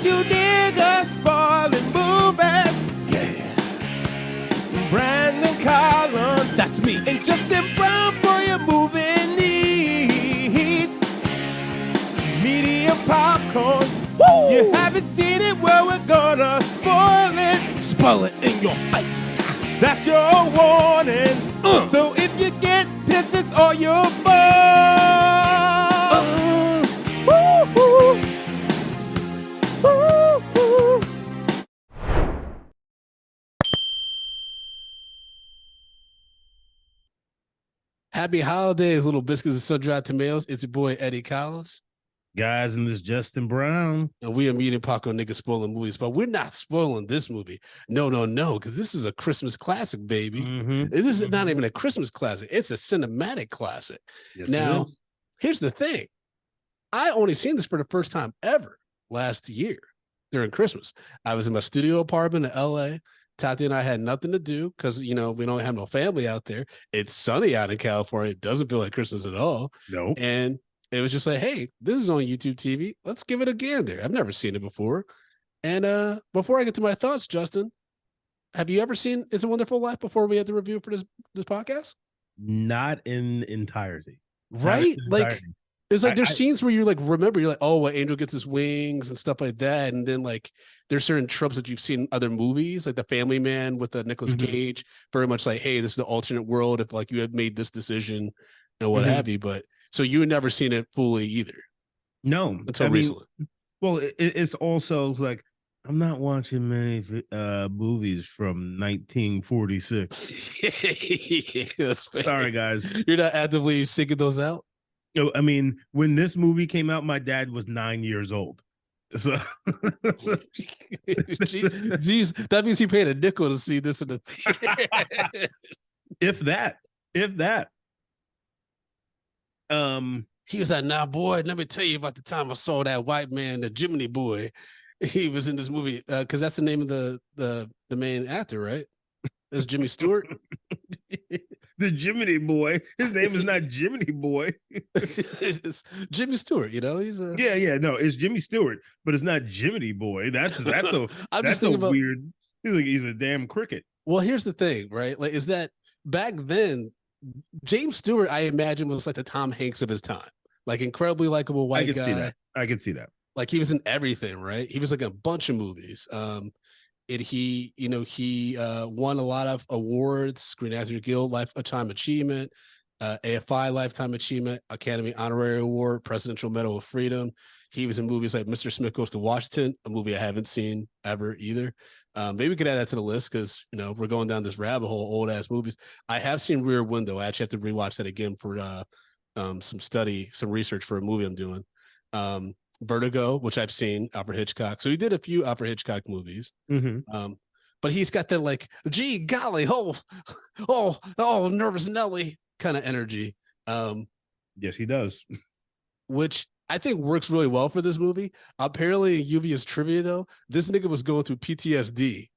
two niggas spoiling movies. Yeah. Brandon Collins, that's me, and Justin Brown for your movie needs. Medium popcorn. Woo! You haven't seen it, well, we're gonna spoil it. Spoil it in your face. That's your warning. So if you get pissed, it's all your fault. Woo-hoo. Woo-hoo. Happy holidays, little biscuits and sun-dried tomatoes. It's your boy, Eddie Collins. Guys, and this is Justin Brown. And we are meeting Paco niggas spoiling movies, but we're not spoiling this movie. No, because this is a Christmas classic, baby. Mm-hmm. This is not even a Christmas classic. It's a cinematic classic. Yes, now, here's the thing. I only seen this for the first time ever last year during Christmas. I was in my studio apartment in LA. Tati and I had nothing to do because, we don't have no family out there. It's sunny out in California. It doesn't feel like Christmas at all. No. And it was just like, hey, this is on YouTube TV. Let's give it a gander. I've never seen it before. And before I get to my thoughts, Justin, have you ever seen It's a Wonderful Life before we had to review for this podcast? Not in entirety. Right? Like, it's like there's scenes where you remember, you're like, oh, well, Angel gets his wings and stuff like that. And then there's certain tropes that you've seen in other movies, like The Family Man with Nicolas Cage, very much like, hey, this is the alternate world if you had made this decision and what have you. But so you had never seen it fully either. No. Until recently. Well, it's also like, I'm not watching many movies from 1946. Sorry, guys. You're not actively seeking those out? I mean, when this movie came out, my dad was 9 years old. So Jeez, that means he paid a nickel to see this in the theater. If that. He was like, nah, boy, let me tell you about the time I saw that white man, the Jiminy Boy. He was in this movie because that's the name of the main actor, right? That's Jimmy Stewart. The Jiminy Boy. His name is not Jiminy Boy. It's Jimmy Stewart. He's a no, it's Jimmy Stewart, but it's not Jiminy Boy. That's a weird. He's a damn cricket. Well, here's the thing, right? Like, is that back then, James Stewart, I imagine, was like the Tom Hanks of his time, like incredibly likable white guy. I could see that. Like he was in everything, right? He was like in a bunch of movies. He won a lot of awards: Screen Actors Guild Lifetime Achievement, AFI Lifetime Achievement, Academy Honorary Award, Presidential Medal of Freedom. He was in movies like Mr. Smith Goes to Washington, a movie I haven't seen ever either. Maybe we could add that to the list because we're going down this rabbit hole, old ass movies. I have seen Rear Window. I actually have to rewatch that again for some research for a movie I'm doing. Vertigo, which I've seen, Alfred Hitchcock. So he did a few Alfred Hitchcock movies. But he's got that gee golly, nervous Nelly kind of energy. Yes, he does. Which I think works really well for this movie. Apparently, in Lluvia's trivia, though, this nigga was going through PTSD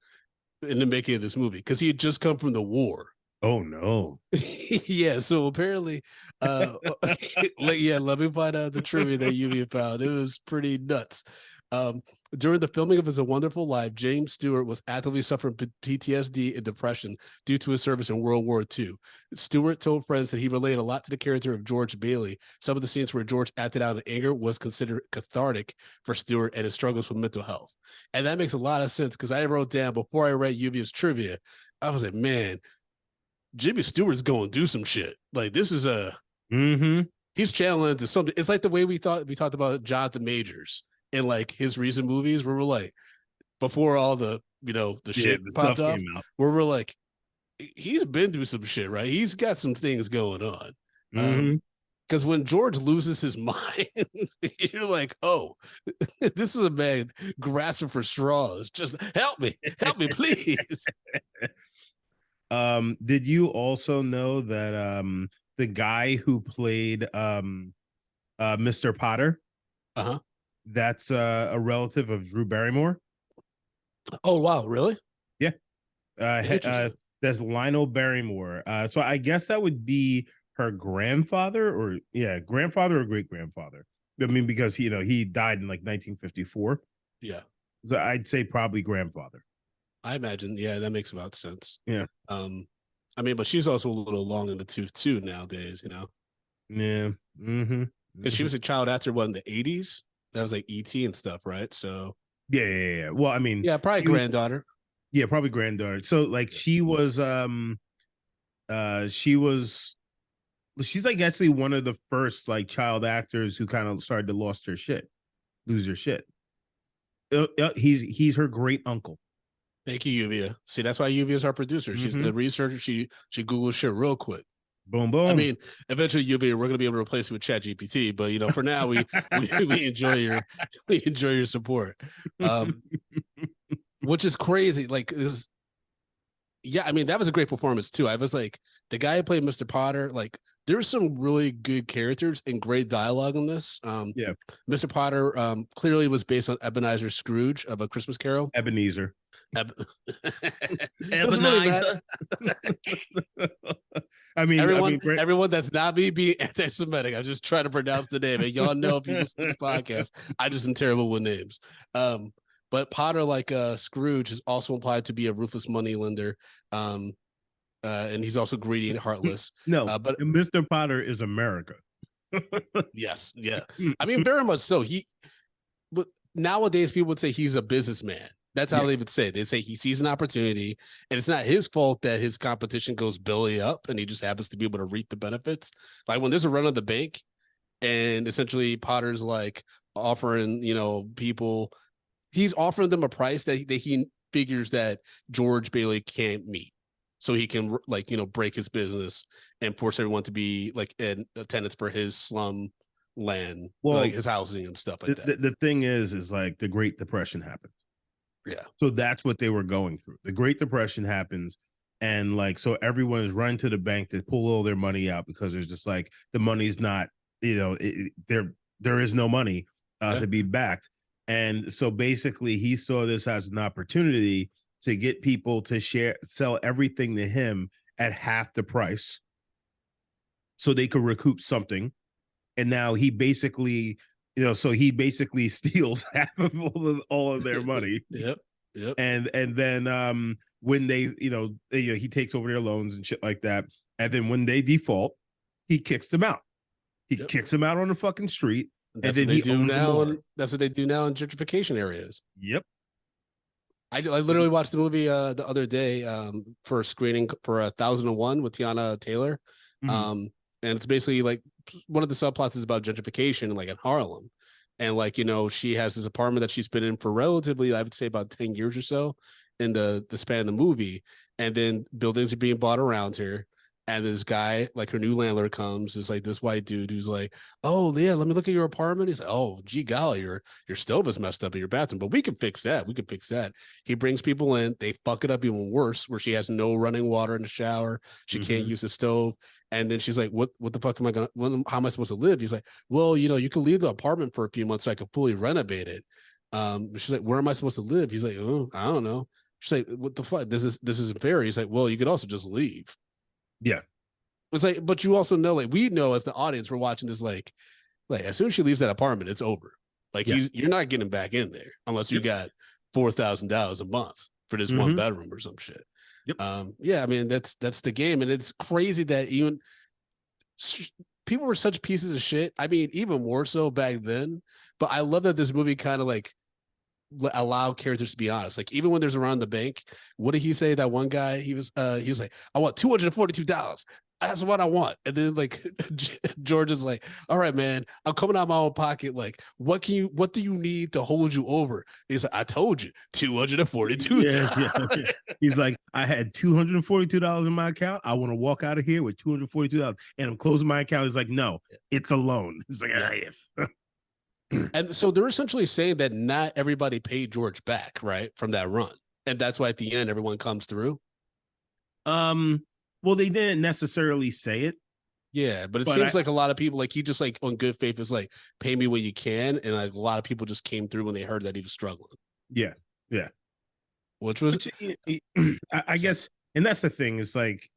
in the making of this movie because he had just come from the war. Oh no. Yeah, so apparently let me find out the trivia that Lluvia found. It was pretty nuts. During the filming of It's a Wonderful Life, James Stewart was actively suffering PTSD and depression due to his service in World War II. Stewart told friends that he related a lot to the character of George Bailey. Some of the scenes where George acted out in anger was considered cathartic for Stewart and his struggles with mental health. And that makes a lot of sense because I wrote down before I read Lluvia's I was like, man, Jimmy Stewart's going to do some shit. Like this is he's channeling to something. It's like the way we talked about Jonathan Majors in his recent movies where we're like, before all the the shit popped up, where we're like, he's been through some shit, right? He's got some things going on. Because when George loses his mind, you're like, oh, this is a man grasping for straws. Just help me, please. Did you also know that the guy who played Mr. Potter, that's a relative of Drew Barrymore? Oh wow, really? Yeah. That's Lionel Barrymore. So I guess that would be her grandfather or great grandfather. I mean, because he died in 1954. Yeah. So I'd say probably grandfather. I imagine, yeah, that makes about sense. Yeah. I mean, but she's also a little long in the tooth too nowadays, you know. Yeah. Mm-hmm. Because she Mm-hmm. was a child actor, what, in the 80s? That was like E.T. and stuff, right? So Yeah. Well, I mean, yeah, probably she was, granddaughter. yeah, probably granddaughter. So like she was she's like actually one of the first like child actors who kind of started to lose her shit. He's her great uncle. Thank you, Lluvia. See, that's why Lluvia is our producer. She's Mm-hmm. the researcher. She Googles shit real quick. Boom, I boom. mean, eventually Lluvia, we're gonna be able to replace it with Chat GPT, but you know, for now we enjoy your we enjoy your support. Um, which is crazy. Like it was, yeah, I mean, that was a great performance too. I was like, the guy who played Mr. Potter, like, there's some really good characters and great dialogue in this. Yeah. Mr. Potter clearly was based on Ebenezer Scrooge of A Christmas Carol. Ebenezer. Doesn't really matter. Everyone that's not me being anti-Semitic. I'm just trying to pronounce the name. And y'all know if you listen to this podcast, I just am terrible with names. But Potter, like Scrooge, is also implied to be a ruthless moneylender. And he's also greedy and heartless. No, but Mr. Potter is America. Yes, yeah. I mean, very much so. But nowadays people would say he's a businessman. That's how they would say it. They say he sees an opportunity, and it's not his fault that his competition goes belly up, and he just happens to be able to reap the benefits. Like when there's a run on the bank, and essentially Potter's like offering, people, he's offering them a price that he figures that George Bailey can't meet. So he can break his business and force everyone to be like in attendance for his slum land, like his housing and stuff like that. The thing is like the Great Depression happened. Yeah. So that's what they were going through. The Great Depression happens. And like, so everyone is running to the bank to pull all their money out because there's just like the money's not, there is no money to be backed. And so basically he saw this as an opportunity to get people to sell everything to him at half the price so they could recoup something. And now he basically, so he basically steals half of all of their money. Yep. And then when they, he takes over their loans and shit like that. And then when they default, he kicks them out. He kicks them out on the fucking street. That's what they do now. That's what they do now in gentrification areas. Yep. I literally watched the movie the other day for a screening for 1001 with Tiana Taylor. And it's basically like one of the subplots is about gentrification like in Harlem. And like, she has this apartment that she's been in for relatively, I would say about 10 years or so in the span of the movie. And then buildings are being bought around her. And this guy, like her new landlord comes, is like this white dude who's like, oh, yeah, let me look at your apartment. He's like, oh, gee golly, your stove is messed up in your bathroom, but we can fix that. We can fix that. He brings people in. They fuck it up even worse, where she has no running water in the shower. She can't use the stove. And then she's like, what the fuck am I going to, how am I supposed to live? He's like, well, you can leave the apartment for a few months so I can fully renovate it. She's like, where am I supposed to live? He's like, oh, I don't know. She's like, what the fuck? This isn't fair. He's like, well, you could also just leave. Yeah. It's like, but you also know, like, we know as the audience, we're watching this, like as soon as she leaves that apartment, it's over. Like you're not getting back in there unless you got $4,000 a month for this one bedroom or some shit. Yeah, I mean, that's the game. And it's crazy that even people were such pieces of shit. I mean, even more so back then, but I love that this movie kind of like allow characters to be honest. Like even when there's around the bank, what did he say? That one guy, he was like, I want $242. That's what I want. And then like George is like, all right, man, I'm coming out of my own pocket. Like, what do you need to hold you over? And he's like, I told you, $242. Yeah. He's like, I had $242 in my account. I want to walk out of here with $242. And I'm closing my account. He's like, no, it's a loan. He's like, And so they're essentially saying that not everybody paid George back, right, from that run. And that's why at the end everyone comes through. Well, they didn't necessarily say it. Yeah, but it seems like a lot of people, like he just like on good faith is like, pay me when you can. And like a lot of people just came through when they heard that he was struggling. Yeah. Which was, I guess, and that's the thing, is like,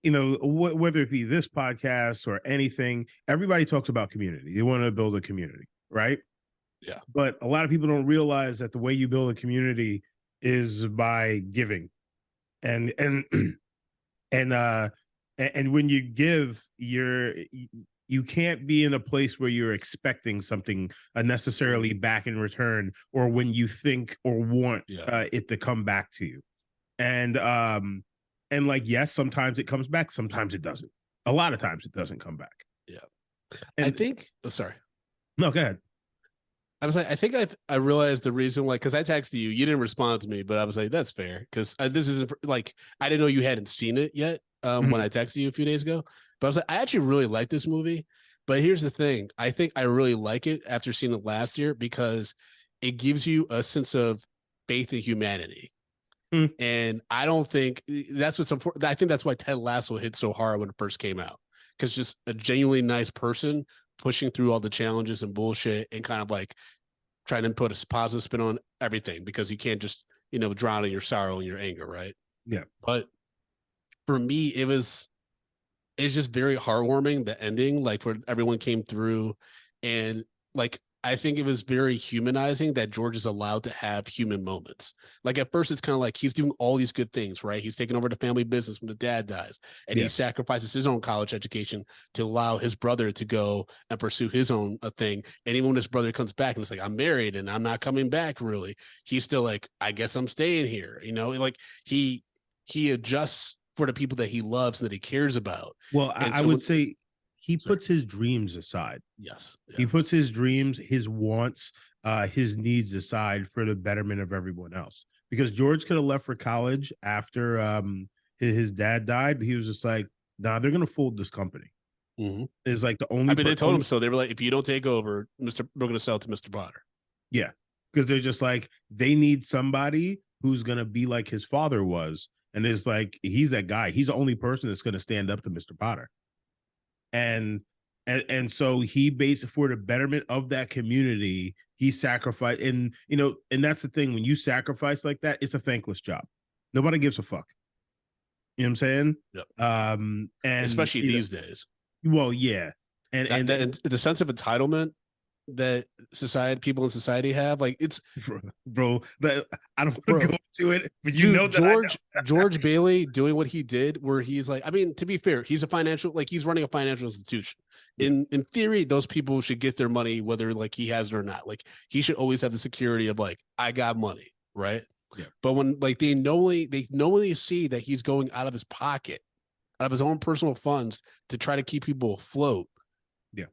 whether it be this podcast or anything, everybody talks about community. They want to build a community, right? Yeah. But a lot of people don't realize that the way you build a community is by giving. And and uh and when you give, you can't be in a place where you're expecting something necessarily back in return, or when you think or want Yeah. it to come back to you. And like, yes, sometimes it comes back, sometimes it doesn't. A lot of times it doesn't come back. Yeah. I And think, oh, sorry. no, go ahead. I was like, I think I realized the reason why, because I texted you, you didn't respond to me, but I was like, that's fair, because this is like, I didn't know you hadn't seen it yet when Mhm. I texted you a few days ago. But I was like, I actually really like this movie. But here's the thing, I think I really like it after seeing it last year because it gives you a sense of faith in humanity. Mhm. And I don't think that's what's important. I think that's why Ted Lasso hit so hard when it first came out, because just a genuinely nice person pushing through all the challenges and bullshit and kind of like trying to put a positive spin on everything, because you can't just, drown in your sorrow and your anger, right? Yeah. But for me, it's just very heartwarming, the ending, like where everyone came through. And like, I think it was very humanizing that George is allowed to have human moments. Like at first, it's kind of like he's doing all these good things, right? He's taking over the family business when the dad dies, and he Yeah. sacrifices his own college education to allow his brother to go and pursue his own thing. And even when his brother comes back and it's like, I'm married and I'm not coming back, really, he's still like, I guess I'm staying here. Like he adjusts for the people that he loves and that he cares about. Well, And I so would when, say he sorry, puts his dreams aside. yes, yeah, He puts his dreams, his wants, his needs aside for the betterment of everyone else. Because George could have left for college after his dad died, but he was just like, nah, they're gonna fold this company. mm-hmm. It's like the I only mean, they told him so. They were like, if you don't take over, we're going to sell to Mr. Potter. yeah. Because they're just like, they need somebody who's gonna be like his father was. And it's like, he's that guy. He's the only person that's gonna stand up to Mr. Potter. And and so he based for the betterment of that community, he sacrificed. And and that's the thing, when you sacrifice like that, it's a thankless job. Nobody gives a fuck. You know what I'm saying? Yep. And Especially these days. well, yeah. and That, and that and the sense of entitlement that people in society have, like it's bro, that I don't want to bro. go into it, but you know Dude, that I know. George Bailey doing what he did, where he's like, I mean, to be fair, he's he's running a financial institution. Yeah. In theory, those people should get their money whether like he has it or not. Like he should always have the security of like, I got money, right? Yeah. But when like they knowingly see that he's going out of his pocket, out of his own personal funds to try to keep people afloat. Yeah.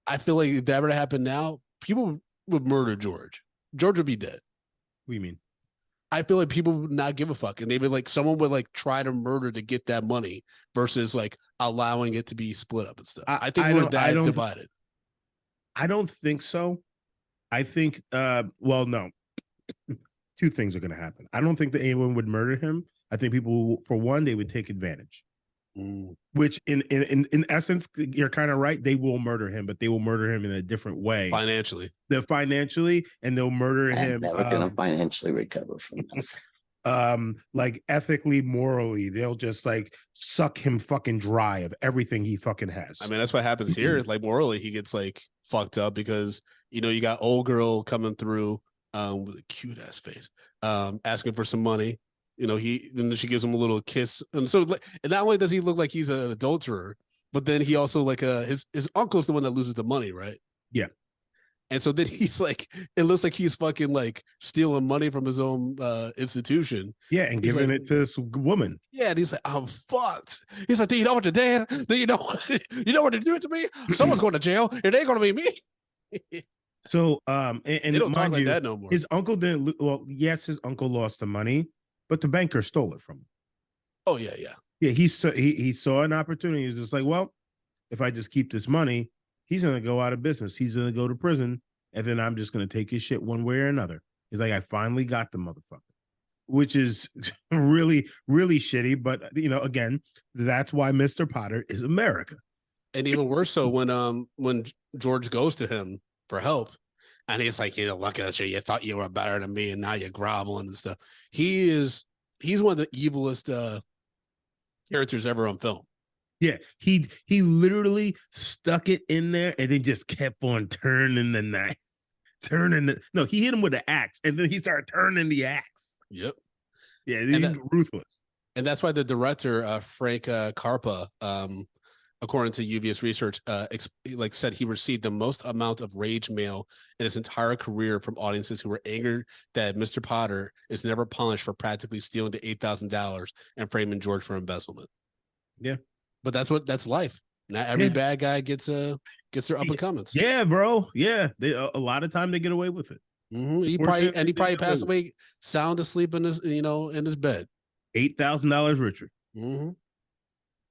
I feel like if that ever happened now, people would murder George. George would be dead. What do you mean? I feel like people would not give a fuck, and they would like someone would like try to murder to get that money versus like allowing it to be split up and stuff. I think we're that divided. I don't think so. I think well, no. Two things are going to happen. I don't think that anyone would murder him. I think people, for one, they would take advantage. Which in essence, you're kind of right. They will murder him, but they will murder him in a different way. Financially. They're financially, and they'll murder him. Never gonna financially recover from this. Like ethically, morally, they'll just like suck him fucking dry of everything he fucking has. I mean, that's what happens here. Like morally, he gets like fucked up because you got old girl coming through with a cute ass face, asking for some money. Then she gives him a little kiss, and so and not only does he look like he's an adulterer, but then he also like his uncle's the one that loses the money, right? Yeah. And so then he's like, it looks like he's fucking like stealing money from his own institution. Yeah, and he's giving like, it to this woman. Yeah, and he's like, I'm fucked. He's like, do you know what you did? Do you know you know what to do to me? Someone's going to jail. It ain't gonna be me. So and they don't talk like that no more. His uncle didn't. Well, yes, his uncle lost the money, but the banker stole it from him. Oh yeah, yeah. Yeah, he saw an opportunity. He's just like, well, if I just keep this money, he's gonna go out of business. He's gonna go to prison, and then I'm just gonna take his shit one way or another. He's like, I finally got the motherfucker, which is really, really shitty. But again, that's why Mr. Potter is America. And even worse so when George goes to him for help, and he's like, look at you, you thought you were better than me, and now you're groveling and stuff. He's one of the evilest characters ever on film. Yeah, he literally stuck it in there and then just kept on turning the knife. He hit him with the axe, and then he started turning the axe. Yep. Yeah, he's ruthless. And that's why the director, Frank Carpa, according to UVS research, said he received the most amount of rage mail in his entire career from audiences who were angered that Mr. Potter is never punished for practically stealing the $8,000 and framing George for embezzlement. Yeah, but that's life. Not every bad guy gets their up and comings. Yeah, bro. Yeah, a lot of time they get away with it. Mm-hmm. He probably passed away sound asleep in his bed. $8,000 richer. Mm-hmm.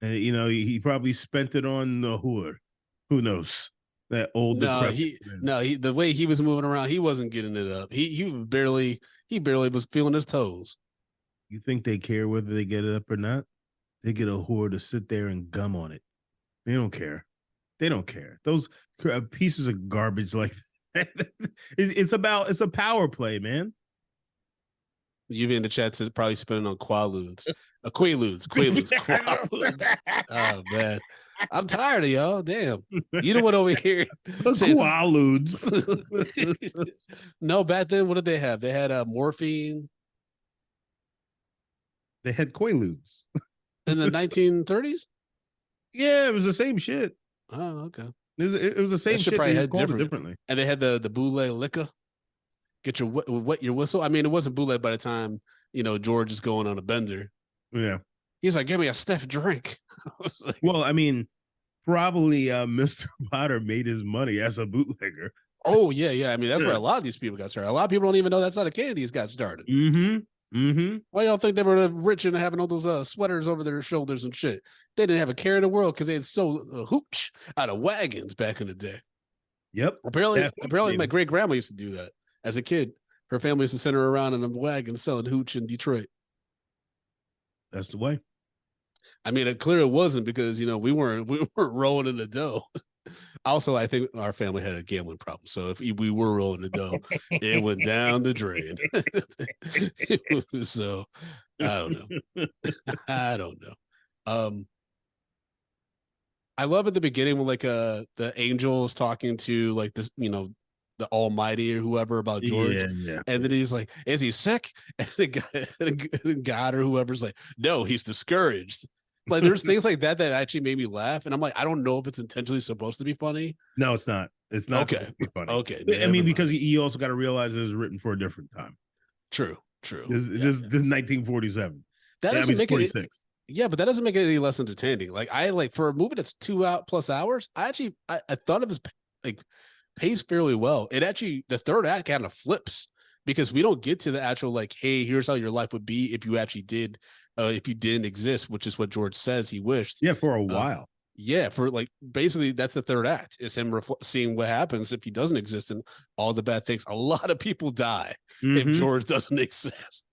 And he probably spent it on the whore. Who knows? That old the way he was moving around, he wasn't getting it up. He barely was feeling his toes. You think they care whether they get it up or not? They get a whore to sit there and gum on it. They don't care. They don't care. Those pieces of garbage like that. It's a power play, man. You've in the chat says probably spending on Quaaludes. Quaaludes. Oh man, I'm tired of y'all. Damn, you know what over here? Quaaludes. No, back then, what did they have? They had morphine. They had Quaaludes in the 1930s. Yeah, it was the same shit. Oh, okay. It was the same shit. Probably had differently. And they had the boule liquor. Get your wet your whistle. I mean, it wasn't boule by the time George is going on a bender. Yeah, he's like, give me a stiff drink. Like, well, I mean, probably Mr. Potter made his money as a bootlegger. Oh yeah. I mean, that's where a lot of these people got started. A lot of people don't even know that's how the Kennedys got started. Why y'all think they were rich and having all those sweaters over their shoulders and shit? They didn't have a care in the world because they had sold hooch out of wagons back in the day. Yep. Apparently, my great grandma used to do that as a kid. Her family used to send her around in a wagon selling hooch in Detroit. That's the way. I mean, it clearly wasn't because we weren't rolling in the dough. Also, I think our family had a gambling problem. So if we were rolling the dough, it went down the drain. So I don't know. I love at the beginning when the angel is talking to this, the Almighty or whoever about George. Yeah. And then he's like, is he sick? And the God or whoever's like, no, he's discouraged. Like there's things like that actually made me laugh. And I'm like, I don't know if it's intentionally supposed to be funny. No, it's not. It's not okay. Funny. Okay. I mean, because you also got to realize it was written for a different time. True. This is 1947. That doesn't make 46. it. Yeah, but that doesn't make it any less entertaining. Like for a movie that's 2+ hours, I thought it was paced fairly well. It actually, the third act kind of flips because we don't get to the actual hey, here's how your life would be if you actually did. If you didn't exist, which is what George says he wished. Yeah, for a while. For basically that's the third act is him seeing what happens if he doesn't exist and all the bad things. A lot of people die if George doesn't exist.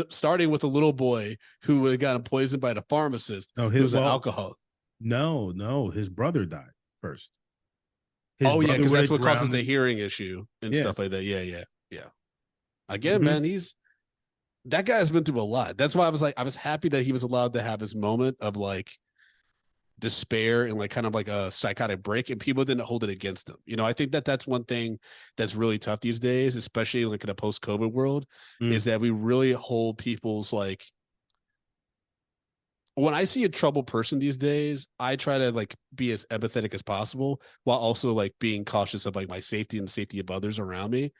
Starting with a little boy who would have gotten poisoned by the pharmacist. No, who was an alcoholic. No, his brother died first. Because that's what causes the hearing issue and stuff like that. Yeah. Again, man, that guy's been through a lot. That's why I was happy that he was allowed to have his moment of despair and kind of a psychotic break, and people didn't hold it against him. I think that's one thing that's really tough these days, especially in a post-COVID world, is that we really hold people's when I see a troubled person these days, I try to be as empathetic as possible while also being cautious of my safety and the safety of others around me,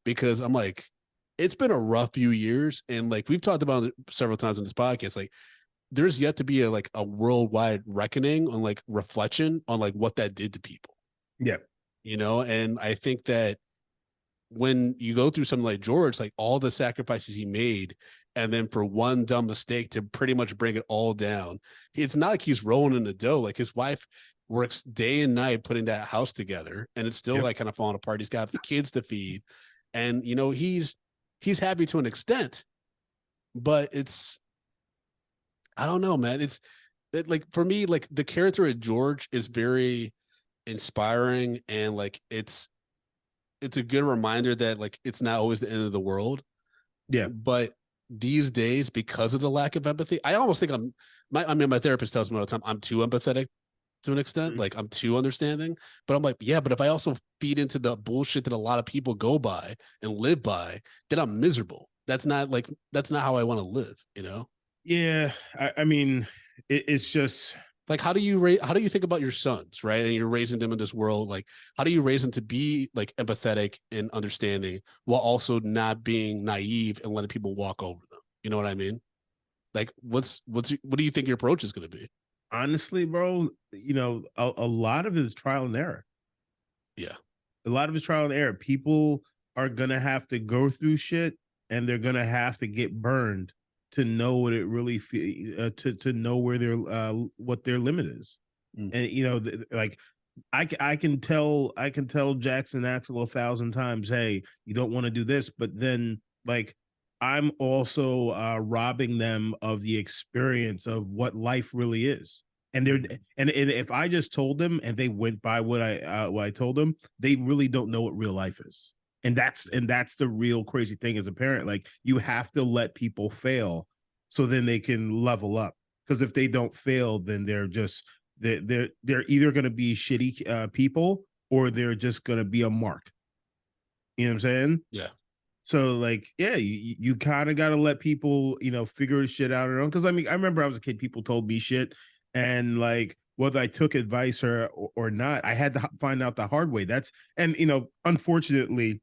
because I'm it's been a rough few years. And we've talked about it several times on this podcast, there's yet to be a worldwide reckoning on reflection on what that did to people. Yeah. And I think that when you go through something like George, all the sacrifices he made, and then for one dumb mistake to pretty much bring it all down, it's not like he's rolling in the dough. His wife works day and night putting that house together, and it's still kind of falling apart. He's got kids to feed, and he's happy to an extent, but I don't know, man. For me, the character of George is very inspiring, and it's a good reminder that it's not always the end of the world. Yeah. But these days, because of the lack of empathy, I almost think my therapist tells me all the time I'm too empathetic. to an extent. Like I'm too understanding, but I'm like, yeah, but if I also feed into the bullshit that a lot of people go by and live by, then I'm miserable. That's not how I want to live, you know? Yeah. I mean, it's just, Like how do you think about your sons, right? And you're raising them in this world. Like, how do you raise them to be like empathetic and understanding while also not being naive and letting people walk over them? You know what I mean? Like, what do you think your approach is going to be? honestly, bro, a lot of it is trial and error. Yeah. A lot of it's trial and error. People are gonna have to go through shit, and they're gonna have to get burned to know what it really to know where their what their limit is. Mm. And like I can tell Jackson Axel 1,000 times, hey, you don't want to do this, but then like I'm also robbing them of the experience of what life really is. And they're and if I just told them and they went by what I told them, they really don't know what real life is. And that's the real crazy thing as a parent. Like you have to let people fail so then they can level up. Because if they don't fail, then they're either going to be shitty people or they're just going to be a mark. You know what I'm saying? Yeah. So like, yeah, you kind of got to let people, figure shit out on their own. Because I mean, I remember I was a kid, people told me shit, and like whether I took advice or not, I had to find out the hard way. And unfortunately,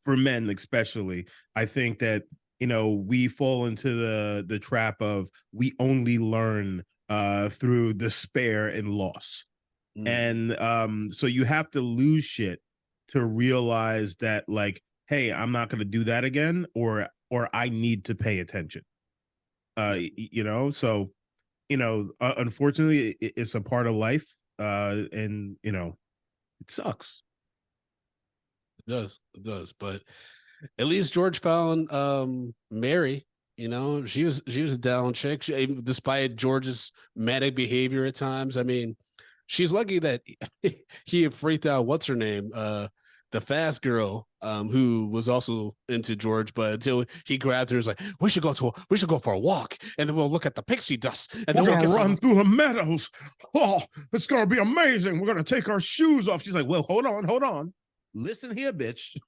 for men especially, I think that we fall into the trap of we only learn through despair and loss. And so you have to lose shit to realize that like, hey, I'm not going to do that again, or I need to pay attention. So unfortunately it's a part of life, and it sucks. It does, but at least George found Mary. You know, she was a down chick, despite George's manic behavior at times. I mean, she's lucky that he had freaked out. What's her name? The fast girl, who was also into George, but until he grabbed her, he was like, we should go for a walk, and then we'll look at the pixie dust, and we're then gonna run through the meadows. Oh, it's gonna be amazing. We're gonna take our shoes off. She's like, well, hold on. Listen here, bitch.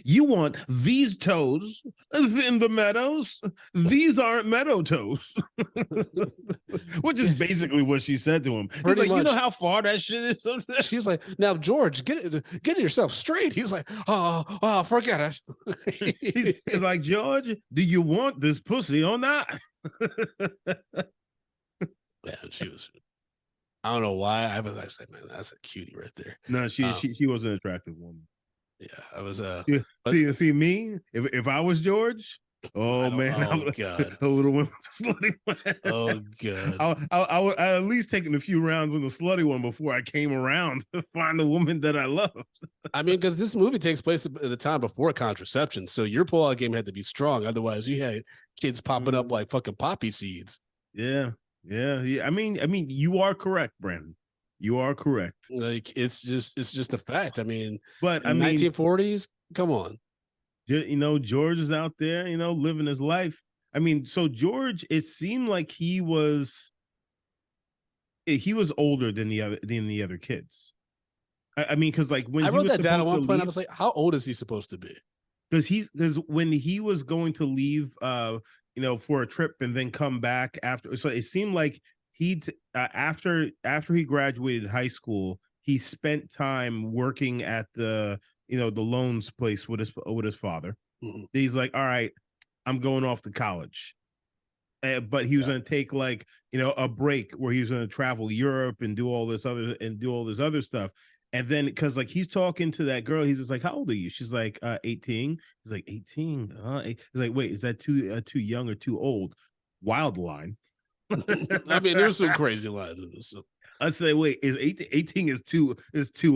You want these toes in the meadows? These aren't meadow toes. Which is basically what she said to him. He's like, you know how far that shit is? She's like, now, George, get yourself straight. He's like, oh, forget it. He's like, George, do you want this pussy or not? Yeah, she was. I don't know why. I was like, man, that's a cutie right there. No, she was an attractive woman. Yeah, I was. See me if I was George. Oh man! Oh god! I would have went with the slutty one. Oh god! I would at least taken a few rounds with the slutty one before I came around to find the woman that I love. I mean, because this movie takes place at a time before contraception, so your pullout game had to be strong. Otherwise, you had kids popping up like fucking poppy seeds. Yeah. I mean, you are correct, Brandon. You are correct. Like it's just a fact. I mean, but in 1940s, come on. George is out there, living his life. I mean, so George, it seemed like he was older than the other kids. I mean, because like when I wrote that down at one point, I was like, how old is he supposed to be? Because when he was going to leave, for a trip and then come back after, so it seemed like after he graduated high school, he spent time working at the loans place with his father. Mm-hmm. He's like, all right, I'm going off to college. But he was going to take like, a break where he was going to travel Europe and do all this other stuff. And then because like he's talking to that girl, he's just like, how old are you? She's like 18. He's like 18. He's like, wait, is that too young or too old? Wild line. I mean, there's some crazy lines in this. So. I say, wait, is 18 is too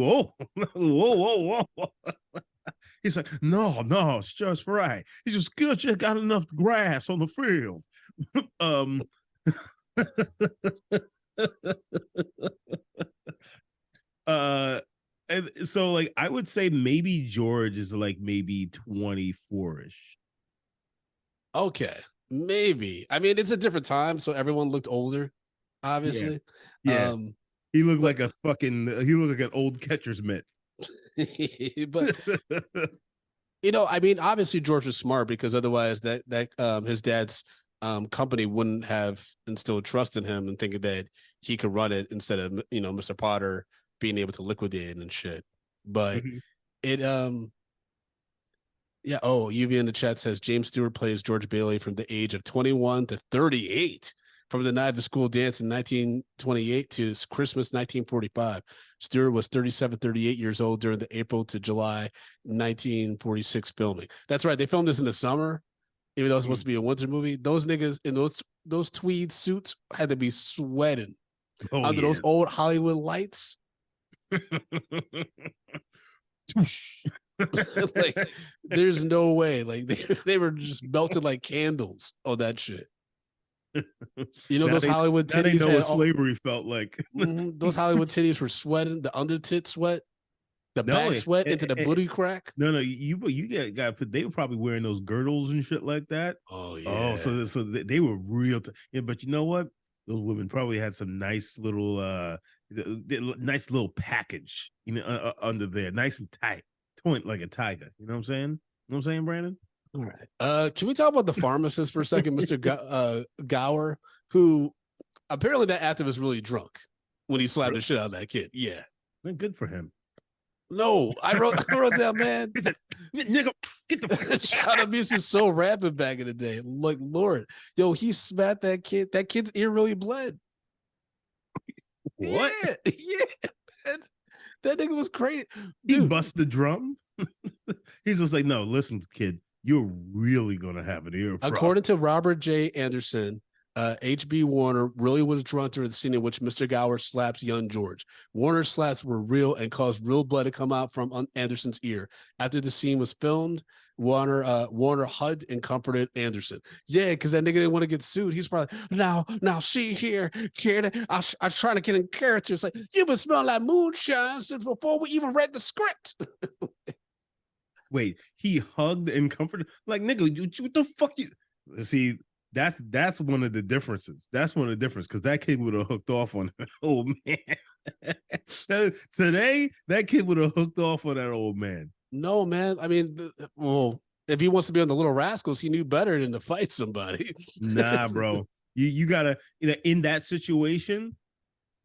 old? whoa. He's like, no, it's just right. He's just good. You got enough grass on the field. And so like I would say maybe George is like maybe 24-ish. Okay, maybe. I mean, it's a different time, so everyone looked older. obviously. Yeah. Um, He looked but like a fucking. He looked like an old catcher's mitt. but I mean, obviously George was smart because otherwise that his dad's company wouldn't have instilled trust in him and thinking that he could run it instead of Mr. Potter being able to liquidate it and shit. But Mhm. it yeah. Oh, UV in the chat says James Stewart plays George Bailey from the age of 21 to 38, from the night of the school dance in 1928 to Christmas 1945. Stewart was 37, 38 years old during the April to July 1946 filming. That's right. They filmed this in the summer, even though it's supposed to be a winter movie. Those niggas in those tweed suits had to be sweating Oh under yeah. those old Hollywood lights. Like, there's no way. Like they were just melted like candles on that shit. Now Those Hollywood they titties know had what slavery felt like. those Hollywood titties were sweating, the under tit sweat, the No, back sweat into the booty crack. no. You got put. They were probably wearing those girdles and shit like that. Oh Oh, yeah. so they were real. Yeah, but you know what? Those women probably had some nice little nice little package, under there, nice and tight, point like a tiger. You know what I'm saying? You know what I'm saying, Brandon? All right. Can we talk about the pharmacist for a second, Mr. Gower, who apparently that actor was really drunk when he slapped the shit out of that kid. Yeah. Good for him. No, I wrote down, man. He said, "Nigga, get the fuck." Child abuse was so rampant back in the day. Like, Lord, yo, he smacked that kid. That kid's ear really bled. What? Yeah, man. That nigga was crazy. He Dude, bust the drum. He's just like, no, listen, kid, you're really gonna have an ear problem. according to Robert J. Anderson, H.B. Warner really was drunk during the scene in which Mr. Gower slaps young George. Warner's slaps were real and caused real blood to come out from Anderson's ear. After the scene was filmed, Warner hugged and comforted Anderson. Yeah, because that nigga didn't want to get sued. He's probably, now see here, kid, I'm trying to get in character. It's like, you been smelling like moonshine since before we even read the script. Wait, he hugged and comforted, like, nigga, what the fuck you see? That's one of the differences. That's one of the differences, because that kid would have hooked off on that old man. Today, that kid would have hooked off on that old man. No, man. I mean, well, if he wants to be on the Little Rascals, he knew better than to fight somebody. Nah, bro. You gotta, in that situation,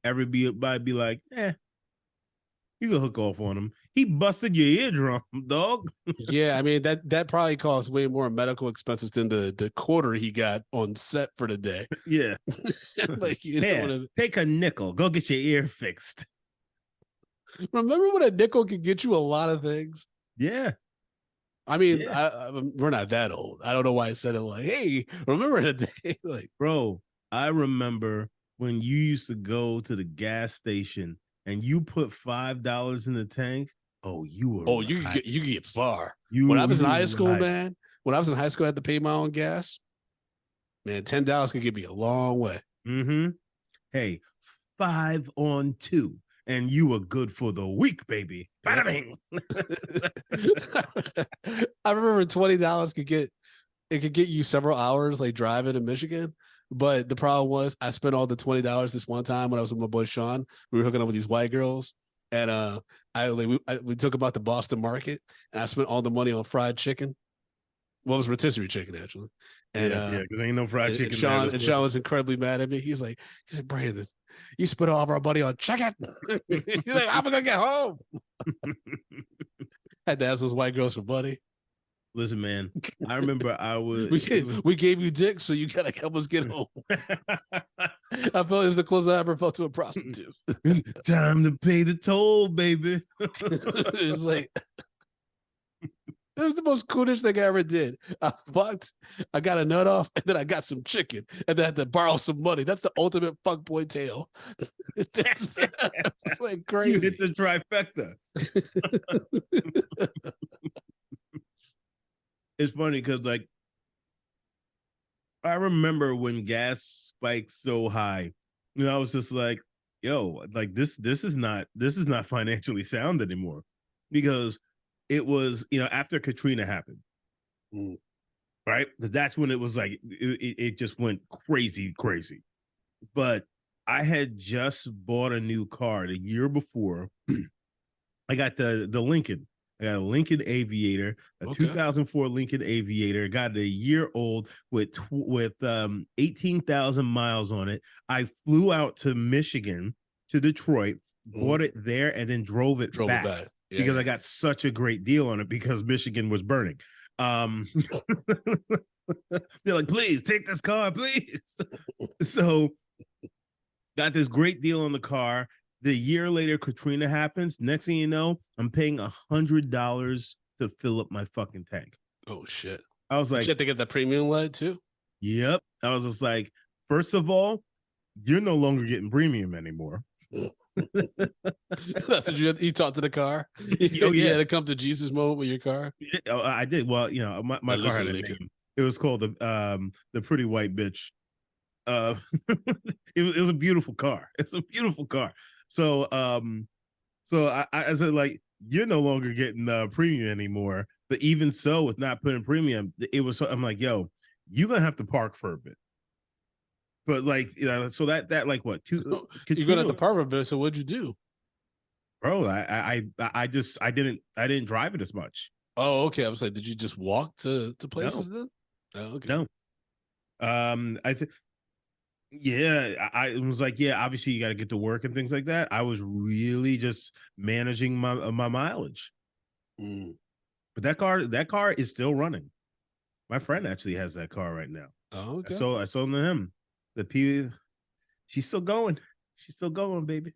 everybody be like, you can hook off on him. He busted your eardrum, dog. Yeah, I mean that probably cost way more medical expenses than the quarter he got on set for the day. Yeah. Like, take a nickel. Go get your ear fixed. remember when a nickel could get you a lot of things? Yeah. I mean, Yeah. we're not that old. I don't know why I said it like, hey, remember the day? Like, bro, I remember when you used to go to the gas station and you put $5 in the tank. Oh, you were you could get far. You, when I was in high right. school, man, when I was in high school, I had to pay my own gas. Man, $10 could get me a long way. Mm-hmm. Hey, 5 on 2. And you were good for the week, baby. Bang. I remember $20 could get you several hours like driving to Michigan. But the problem was I spent all the $20 this one time when I was with my boy Sean. We were hooking up with these white girls. And we took them out to Boston Market, and I spent all the money on fried chicken. Well, it was rotisserie chicken, actually. And because ain't no fried chicken. And Sean was incredibly mad at me. He's like, Brandon, you spent all of our money on chicken. He's like, how am I gonna get home? Had to ask those white girls for money. Listen, man, I remember we gave you dick, so you gotta help us get home. I felt it was the closest I ever felt to a prostitute. Time to pay the toll, baby. It's like, it was the most coolest thing I ever did. I fucked, I got a nut off, and then I got some chicken, and then I had to borrow some money. That's the ultimate fuckboy tale. It's like crazy. You hit the trifecta. It's funny because, like, I remember when gas spiked so high, I was just like, yo, like this is not financially sound anymore, because it was, after Katrina happened, right? Because that's when it was like, it just went crazy. But I had just bought a new car the year before. I got the Lincoln. I got a Lincoln Aviator, a Okay. 2004 Lincoln Aviator. Got it a year old with 18,000 miles on it. I flew out to Michigan, to Detroit, bought it there, and then drove it Drove it back back. Yeah, because yeah. I got such a great deal on it because Michigan was burning. They're like, please take this car, please. So got this great deal on the car. The year later, Katrina happens. Next thing you know, I'm paying $100 to fill up my fucking tank. Oh shit. I was Did like, you have to get the premium light too? yep. I was just like, first of all, you're no longer getting premium anymore. That's what you talked to the car. Oh, You yeah. had to come to Jesus moment with your car. I did. Well, my car had a name. It was called the Pretty White Bitch. It was a beautiful car. It's a beautiful car. So I said, like, you're no longer getting premium anymore. But even so, with not putting premium, it was. I'm like, yo, you're gonna have to park for a bit. But like, so that like what two? You're gonna have to park for a bit. So what'd you do, bro? I didn't drive it as much. Oh, okay. I was like, did you just walk to places No. then? Oh, okay. No. I think. Yeah, I was like, yeah, obviously you got to get to work and things like that. I was really just managing my mileage. Mm. But that car is still running. My friend actually has that car right now. Oh, okay. I sold to him. She's still going. She's still going, baby.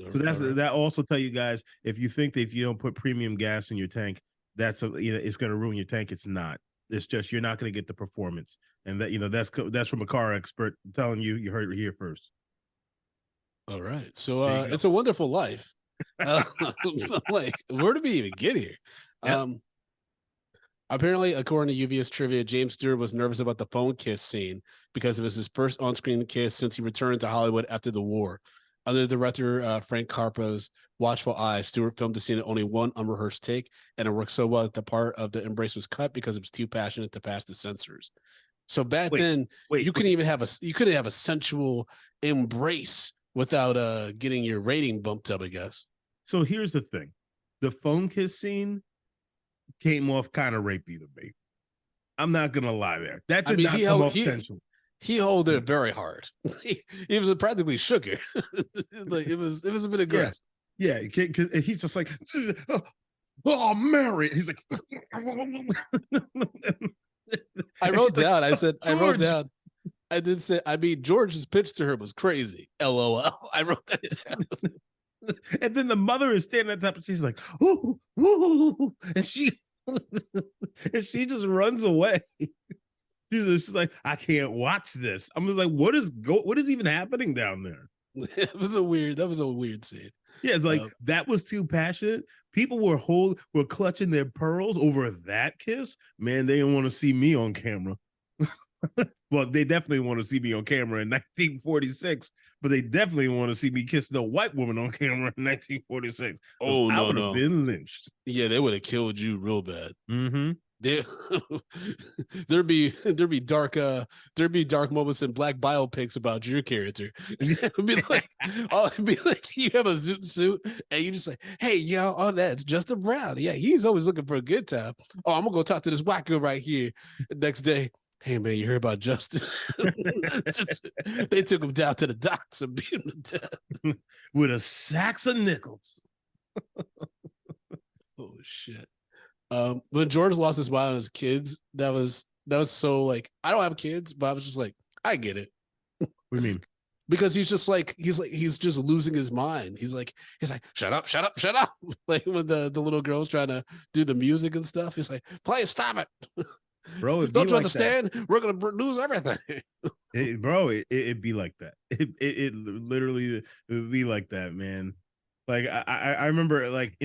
So that also tell you guys, if you think that if you don't put premium gas in your tank, it's going to ruin your tank. It's not. It's just you're not going to get the performance, and that's from a car expert telling you. You heard it here first. All right, so it's a wonderful life. Like, where did we even get here? Yep. Apparently, according to UVS trivia, James Stewart was nervous about the phone kiss scene because it was his first on-screen kiss since he returned to Hollywood after the war. Under director Frank Carpa's watchful eye, Stewart filmed the scene at only one unrehearsed take, and it worked so well that the part of the embrace was cut because it was too passionate to pass the censors. So back then, you couldn't have a sensual embrace without getting your rating bumped up, I guess. So here's the thing: the phone kiss scene came off kind of rapey to me. I'm not gonna lie there. That did not come off sensual. He held it very hard. He was practically shook her. Like it was a bit aggressive. Yeah, because he's just like, oh, Mary. He's like, I wrote down. Like, I wrote down. I did say. I mean, George's pitch to her was crazy. LOL. I wrote that down. And then the mother is standing at the top, and she's like, ooh, ooh, and she just runs away. She's like, I can't watch this. I'm just like, what is even happening down there? That was a weird scene. Yeah, it's like that was too passionate. People were clutching their pearls over that kiss. Man, they didn't want to see me on camera. Well, they definitely want to see me on camera in 1946, but they definitely want to see me kissing a white woman on camera in 1946. Oh, I would have been lynched. Yeah, they would have killed you real bad. Mm-hmm. There'd be dark moments in black biopics about your character. It'd be like you have a suit and you just like, hey, yo, oh, that's Justin Brown. Yeah, he's always looking for a good time. Oh, I'm gonna go talk to this white girl right here. Next day, hey man, you heard about Justin? They took him down to the docks and beat him to death with a sack of nickels. Oh shit. When George lost his mind on his kids, that was so like, I don't have kids, but I was just like, I get it. What do you mean? Because he's just losing his mind. He's like, shut up. Like when the little girl's trying to do the music and stuff, he's like, please stop it. Bro, don't you understand? We're gonna lose everything. It'd be like that. It literally would be like that, man. Like I remember, like,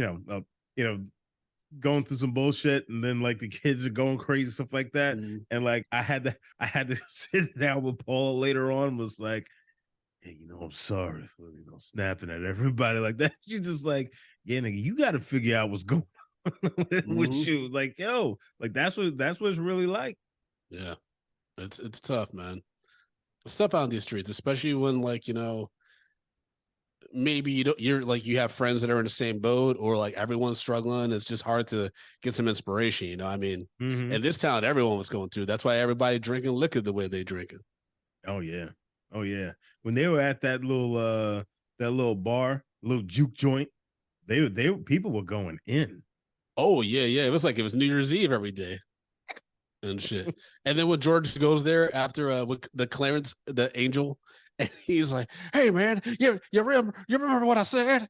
going through some bullshit, and then like the kids are going crazy, stuff like that. And like I had to sit down with Paula later on, was like, hey, I'm sorry for snapping at everybody like that. She's just like, yeah, nigga, you got to figure out what's going on with you. Like, yo, like that's what it's really like. Yeah, it's tough, man. stuff out in these streets, especially when like, maybe you're like you have friends that are in the same boat, or like everyone's struggling. It's just hard to get some inspiration, I mean, Mm-hmm. in this town everyone was going through. That's why everybody drinking liquor the way they drink it. Oh yeah. Oh yeah. When they were at that little bar, little juke joint, they people were going in. Oh yeah, yeah, it was New Year's Eve every day and shit. And then when George goes there after with the Clarence, the angel, and he's like, "Hey man, you remember what I said?"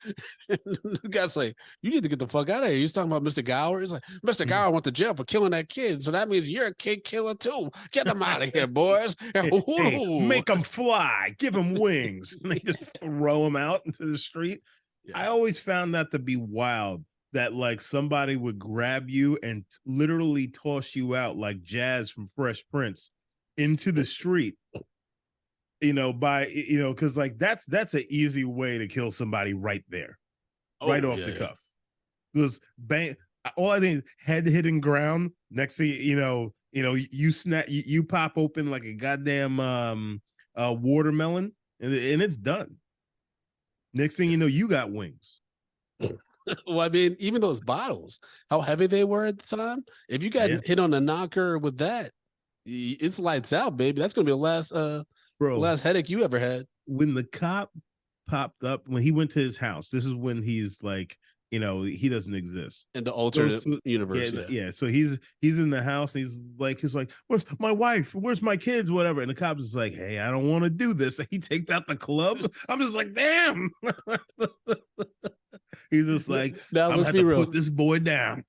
And the guy's like, "You need to get the fuck out of here." He's talking about Mr. Gower. He's like, "Mr. Gower went to jail for killing that kid, so that means you're a kid killer too. Get them out of here, boys." Hey, make them fly, give them wings, and they just throw them out into the street. Yeah. I always found that to be wild. That like somebody would grab you and literally toss you out like Jazz from Fresh Prince into the street. Because like that's an easy way to kill somebody right there, right off the cuff. Because bang, all I think head hitting ground. Next thing you snap, you pop open like a goddamn watermelon, and it's done. Next thing you know, you got wings. Well, I mean, even those bottles, how heavy they were at the time. If you got hit on the knocker with that, it's lights out, baby. That's gonna be the last headache you ever had. When the cop popped up, when he went to his house, this is when he's like, he doesn't exist in the alternate universe. Yeah. So he's in the house. And he's like, "Where's my wife? Where's my kids? Whatever." And the cop is like, "Hey, I don't want to do this." And he takes out the club. I'm just like, damn. He's just like, now let's be real. Put this boy down.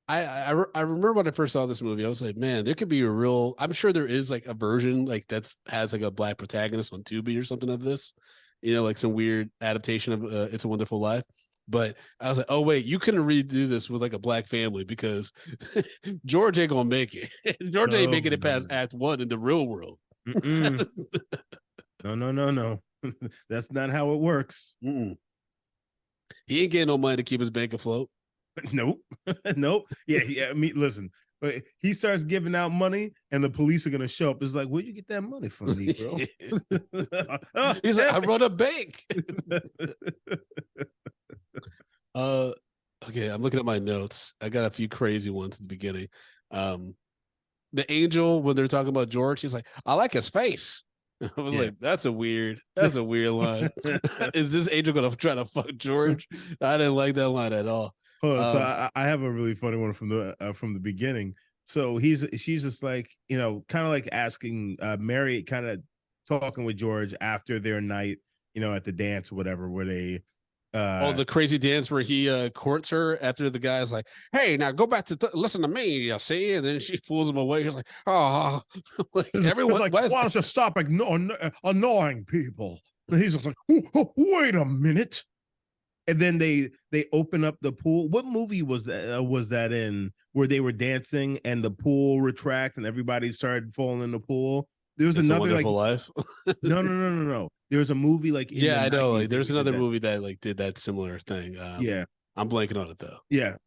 I remember when I first saw this movie, I was like, man, there could be a real. I'm sure there is like a version like that has like a black protagonist on Tubi or something of this, like some weird adaptation of It's a Wonderful Life. But I was like, oh wait, you couldn't redo this with like a black family because George ain't gonna make it. George ain't making it past Act 1 in the real world. No. That's not how it works. He ain't getting no money to keep his bank afloat. Nope. Yeah. I mean, listen, he starts giving out money and the police are going to show up. It's like, where'd you get that money from, me, bro? He's like, I run a bank. Okay, I'm looking at my notes. I got a few crazy ones at the beginning. The angel, when they're talking about George, he's like, I like his face. I was like, that's a weird line. Is this angel gonna try to fuck George? I didn't like that line at all. Hold on, so I have a really funny one from the beginning. So she's just like, kind of like asking Mary, kind of talking with George after their night, at the dance or whatever, where they the crazy dance where he courts her after the guy's like, hey, now go back to listen to me, you see, and then she pulls him away. He's like, oh, like everyone's like, why don't you stop annoying people? And he's just like, wait a minute. And then they open up the pool. What movie was that in, where they were dancing and the pool retract and everybody started falling in the pool? There was another like Life. No. There was a movie like I know. Like, there's another movie that like did that similar thing. I'm blanking on it though. Yeah.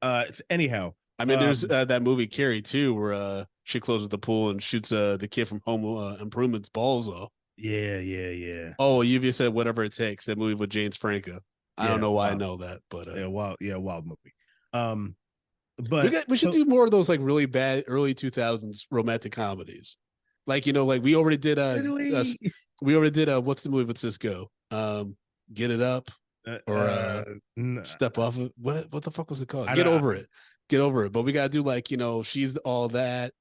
Anyhow. I mean, there's that movie Carrie too, where she closes the pool and shoots the kid from Home Improvement's balls off. Yeah. Oh, Lluvia said Whatever It Takes. That movie with James Franco. I don't know why I know that, but wild movie. But we should do more of those like really bad early 2000s romantic comedies. Like, like we already did what's the movie with Cisco? Get It Up or Step Off of what the fuck was it called? Get Over It. But we gotta do like, She's all that.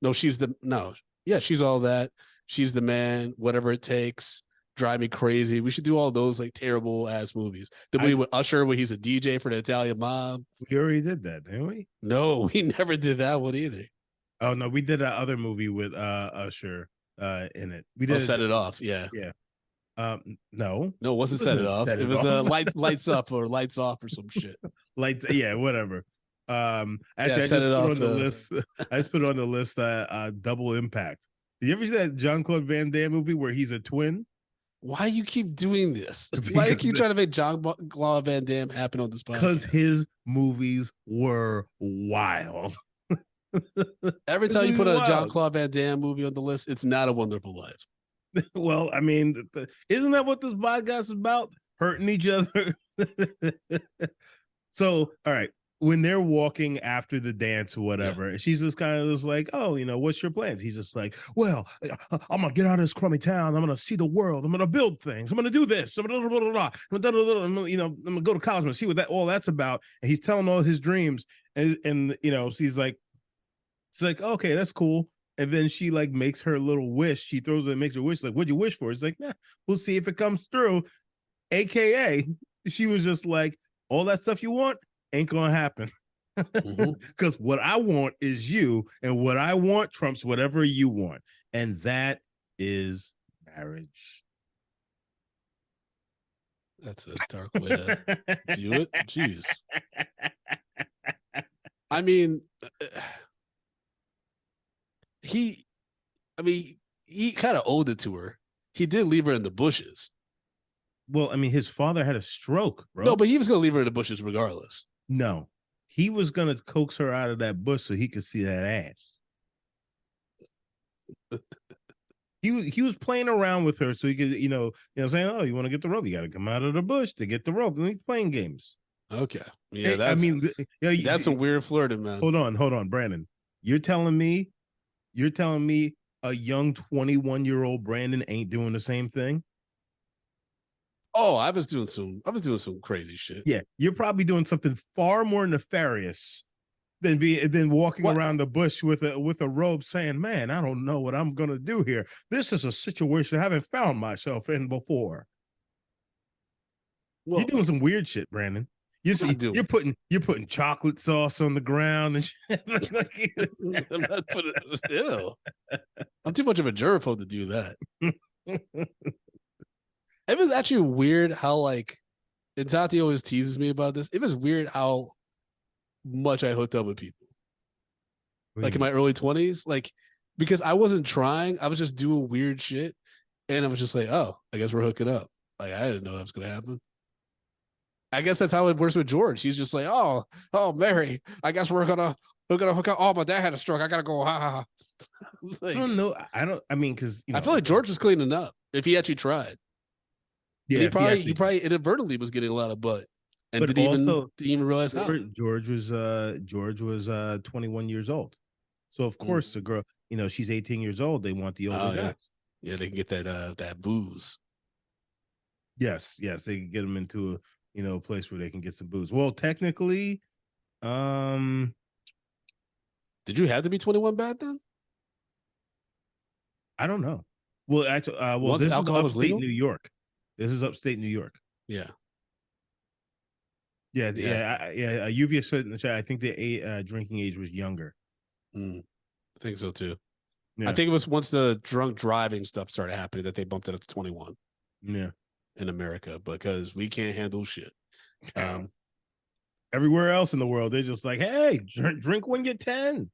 No, she's all that. She's the man, Whatever It Takes. Drive Me Crazy. We should do all those like terrible ass movies. The movie with Usher where he's a DJ for the Italian mob. We already did that, didn't we? No, we never did that one either. Oh no, we did that other movie with Usher in it. We did Set It Off. Yeah. No, it wasn't Set It Off. It was Lights Up or Lights Off or some shit. Lights, yeah, whatever. Actually, I just put it on the list. I just put on the list Double Impact. Did you ever see that Jean-Claude Van Damme movie where he's a twin? Why you keep doing this? Why you keep trying to make Jean-Claude Van Damme happen on this podcast? Because his movies were wild. Every time you put a Jean-Claude Van Damme movie on the list, it's not A Wonderful Life. Well, I mean, isn't that what this podcast is about? Hurting each other. So, all right, when they're walking after the dance or whatever, she's just kind of just like, oh, what's your plans? He's just like, well, I'm gonna get out of this crummy town. I'm gonna see the world. I'm gonna build things. I'm gonna do this. I'm gonna, blah, blah, blah. I'm gonna go to college and see what all that's about. And he's telling all his dreams, and she's like, okay, that's cool. And then she like makes her little wish. She throws it and makes her wish. Like, what'd you wish for? It's like, nah, we'll see if it comes through. AKA, she was just like, all that stuff you want ain't gonna happen. Because what I want is you, and what I want trumps whatever you want. And that is marriage. That's a dark way to view it. Jeez. I mean, he kind of owed it to her. He did leave her in the bushes. Well, I mean, his father had a stroke, bro. No, but he was going to leave her in the bushes regardless. No, he was going to coax her out of that bush so he could see that ass. He was playing around with her so he could, saying, oh, you want to get the rope? You got to come out of the bush to get the rope. And he's playing games. Okay. Yeah, that's some weird flirting, man. Hold on, Brandon. You're telling me a young 21-year-old Brandon ain't doing the same thing? Oh, I was doing some crazy shit. Yeah, you're probably doing something far more nefarious than walking around the bush with a robe saying, man, I don't know what I'm gonna do here. This is a situation I haven't found myself in before. Well, you're doing some weird shit, Brandon. You're putting chocolate sauce on the ground and shit. I'm not putting, ew. I'm too much of a germaphobe to do that. It was actually weird how, and Tati always teases me about this. It was weird how much I hooked up with people. Like in my early 20s, because I wasn't trying, I was just doing weird shit. And I was just like, oh, I guess we're hooking up. Like, I didn't know that was going to happen. I guess that's how it works with George. He's just like, oh, Mary, I guess we're gonna hook up. Oh, my dad had a stroke. I gotta go. Ha ha ha. I don't know. Because I feel like George was cleaning up if he actually tried. Yeah, he probably inadvertently was getting a lot of butt, and didn't even realize how. George was 21 years old, so of course the girl, she's 18 years old. They want the older guys. Yeah, they can get that booze. Yes, they can get them into a place where they can get some booze. Well, technically, did you have to be 21 back then? I don't know. Well, actually, this is upstate New York. This is upstate New York. Yeah. Lluvia said in the chat, I think the drinking age was younger. I think so too. Yeah. I think it was once the drunk driving stuff started happening that they bumped it up to 21. Yeah. In America, because we can't handle shit. Everywhere else in the world, they're just like, hey, drink when you're 10.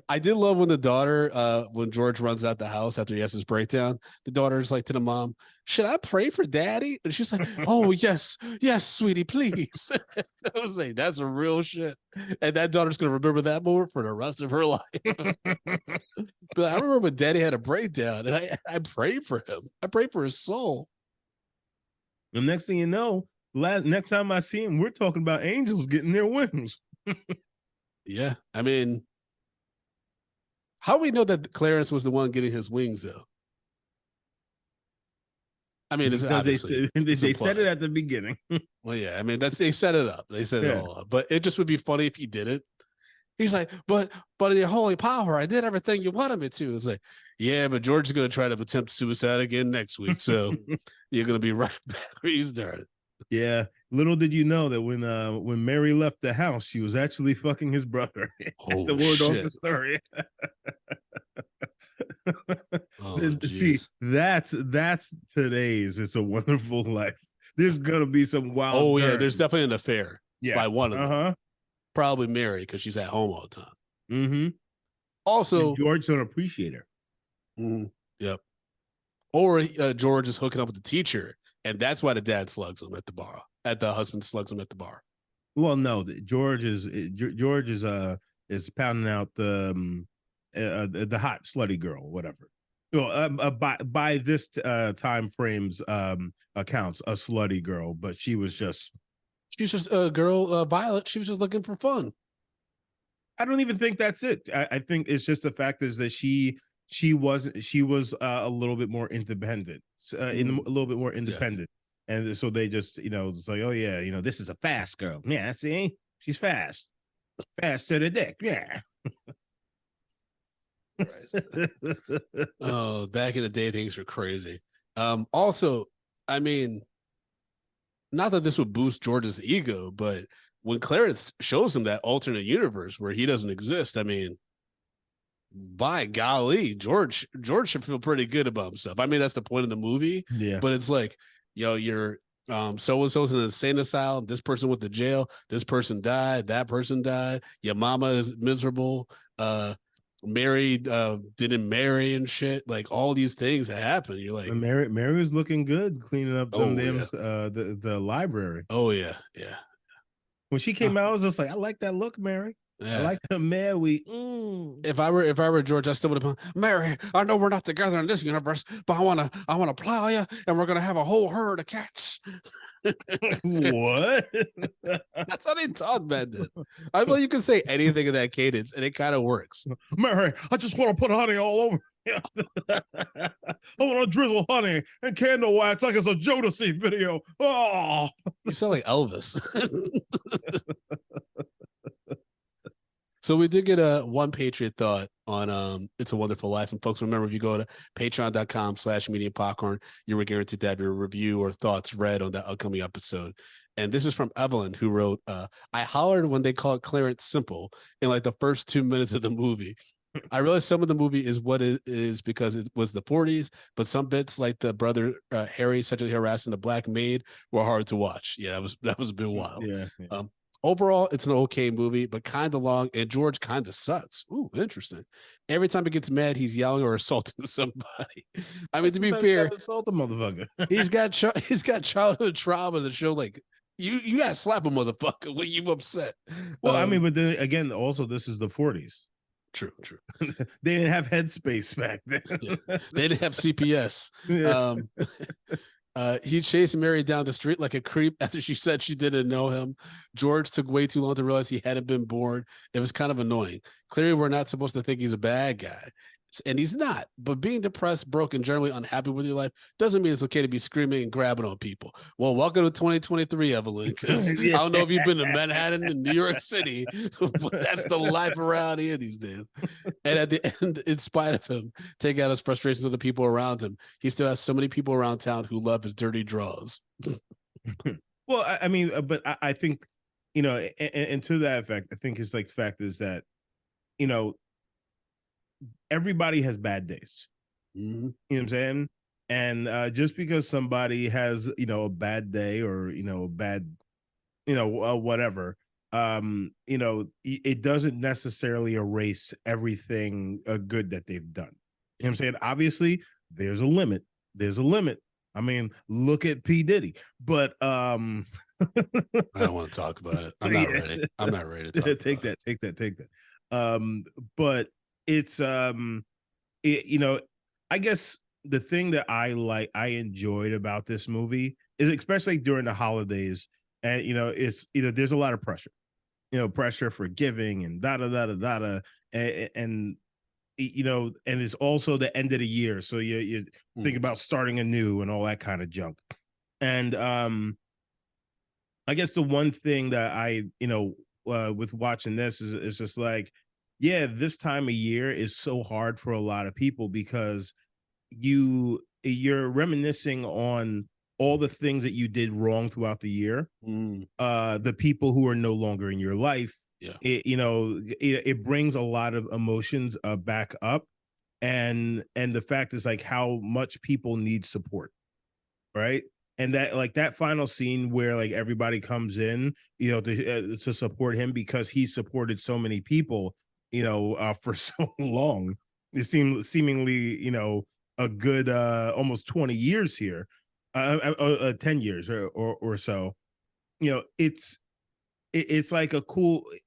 I did love when the daughter, when George runs out the house after he has his breakdown, the daughter's like to the mom, should I pray for daddy? And she's like, oh, yes, sweetie, please. I was like, that's a real shit. And that daughter's going to remember that moment for the rest of her life. But I remember when daddy had a breakdown, and I prayed for him. I prayed for his soul. The next thing you know, next time I see him, we're talking about angels getting their wings. Yeah, I mean, how do we know that Clarence was the one getting his wings, though? I mean, it's obviously they said it at the beginning. Well, yeah, I mean, they set it up. They set it all up. But it just would be funny if he did it. He's like, but in your holy power, I did everything you wanted me to. It's like, yeah, but George is going to try to attempt suicide again next week. So you're going to be right back where you started. Yeah. Little did you know that when Mary left the house, she was actually fucking his brother. The word on the story. See, that's today's It's a Wonderful Life. There's gonna be some wild. Oh yeah, there's definitely an affair. Yeah, by one of them. Probably Mary because she's at home all the time. Mm-hmm. Also, and George don't appreciate her. Yep. Or George is hooking up with the teacher, and that's why the dad slugs him at the bar. The husband slugs him at the bar. Well, no, George is pounding out the the hot slutty girl, whatever. Well, by this time frame's accounts, a slutty girl, but she was just. She's just a girl, Violet. She was just looking for fun. I don't even think that's it. I think it's just the fact is that she was a little bit more independent, a little bit more independent, and so they just it's like, oh yeah, this is a fast girl. Yeah, see, she's fast to the dick. Yeah. Right. Oh, back in the day, things were crazy. Also, I mean, not that this would boost George's ego, but when Clarence shows him that alternate universe where he doesn't exist, I mean, by golly, George should feel pretty good about himself. I mean, that's the point of the movie. Yeah. But it's like, you're so and so's in an insane asylum. This person went to jail. This person died. That person died. Your mama is miserable. Mary didn't marry and shit. Like all these things that happen. You're like, Mary was looking good cleaning up them yeah. the library. Oh yeah. When she came out, I was just like, I like that look, Mary. Yeah. I like the Mary. If I were George, I still would have been, Mary, I know we're not together in this universe, but I wanna plow you, and we're gonna have a whole herd of cats. What? That's how they talk back then. I know you can say anything in that cadence, and it kind of works. Mary, I just want to put honey all over. I want to drizzle honey and candle wax like it's a Jodeci video. Oh, you sound like Elvis. So we did get a one Patriot thought on It's a Wonderful Life. And folks, remember, if you go to patreon.com/media popcorn, you were guaranteed to have your review or thoughts read on that upcoming episode. And this is from Evelyn, who wrote, I hollered when they called Clarence simple in like the first 2 minutes of the movie. I realized some of the movie is what it is because it was the 40s, but some bits like the brother Harry sexually harassing the black maid were hard to watch. Yeah, that was a bit wild. Yeah. Overall, it's an okay movie, but kind of long, and George kind of sucks. Ooh, interesting. Every time he gets mad, he's yelling or assaulting somebody. I mean, to be fair, assault the motherfucker. he's got childhood trauma to show. Like you gotta slap a motherfucker when you upset. Well, I mean, but then again, also this is the 40s. True. They didn't have headspace back then. They didn't have CPS. He chased Mary down the street like a creep after she said she didn't know him. George took way too long to realize he hadn't been born. It was kind of annoying. Clearly, we're not supposed to think he's a bad guy. And he's not. But being depressed, broke, and generally unhappy with your life doesn't mean it's okay to be screaming and grabbing on people. Well, welcome to 2023, Evelyn, because I don't know if you've been to Manhattan and New York City, but that's the life around here these days. And at the end, in spite of him taking out his frustrations on the people around him, he still has so many people around town who love his dirty draws. Well, I mean, but I think, and to that effect, I think his like fact is that, everybody has bad days. Mm-hmm. You know what I'm saying? And just because somebody has, a bad day or, a bad, whatever, it doesn't necessarily erase everything good that they've done. You know what I'm saying? Obviously, there's a limit. I mean, look at P. Diddy. But I don't want to talk about it. I'm not ready. I'm not ready to talk take that. But it's I guess the thing that I enjoyed about this movie is, especially during the holidays, and it's there's a lot of pressure, pressure for giving and and it's also the end of the year, so you think about starting anew and all that kind of junk. And I guess the one thing that I with watching this is just like, yeah, this time of year is so hard for a lot of people because you're reminiscing on all the things that you did wrong throughout the year. The people who are no longer in your life. Yeah. It brings a lot of emotions back up, and the fact is like how much people need support, right? And that like that final scene where like everybody comes in, to support him because he supported so many people, for so long. It seemingly, a good almost 20 years here, 10 years or so. It's like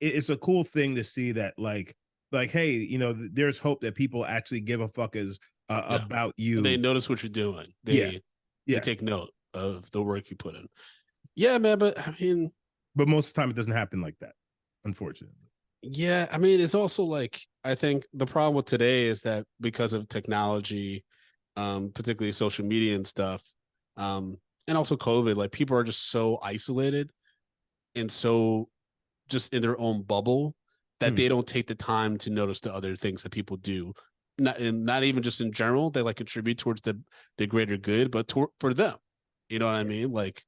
it's a cool thing to see that like like, hey, there's hope that people actually give a fuck Yeah. about And they you. notice what you're doing. Yeah, They yeah. take note of the work you put in. Yeah, man, but I mean, But most of the time, it doesn't happen like that, unfortunately. yeah, I mean, it's also like I think the problem with today is that because of technology, particularly social media and stuff, and also COVID, like people are just so isolated and so just in their own bubble that Hmm. they don't take the time to notice the other things that people do. Not even just in general, they like contribute towards the greater good, but for them. You know what I mean? Like,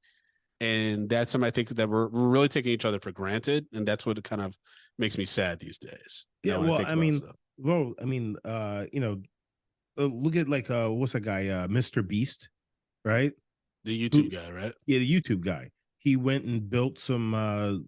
and that's something I think that we're really taking each other for granted, and that's what kind of makes me sad these days. Yeah, When I well, think about stuff. look at like what's that guy, Mr. Beast, right? The Who YouTube guy, right? Yeah, the YouTube guy. He went and built some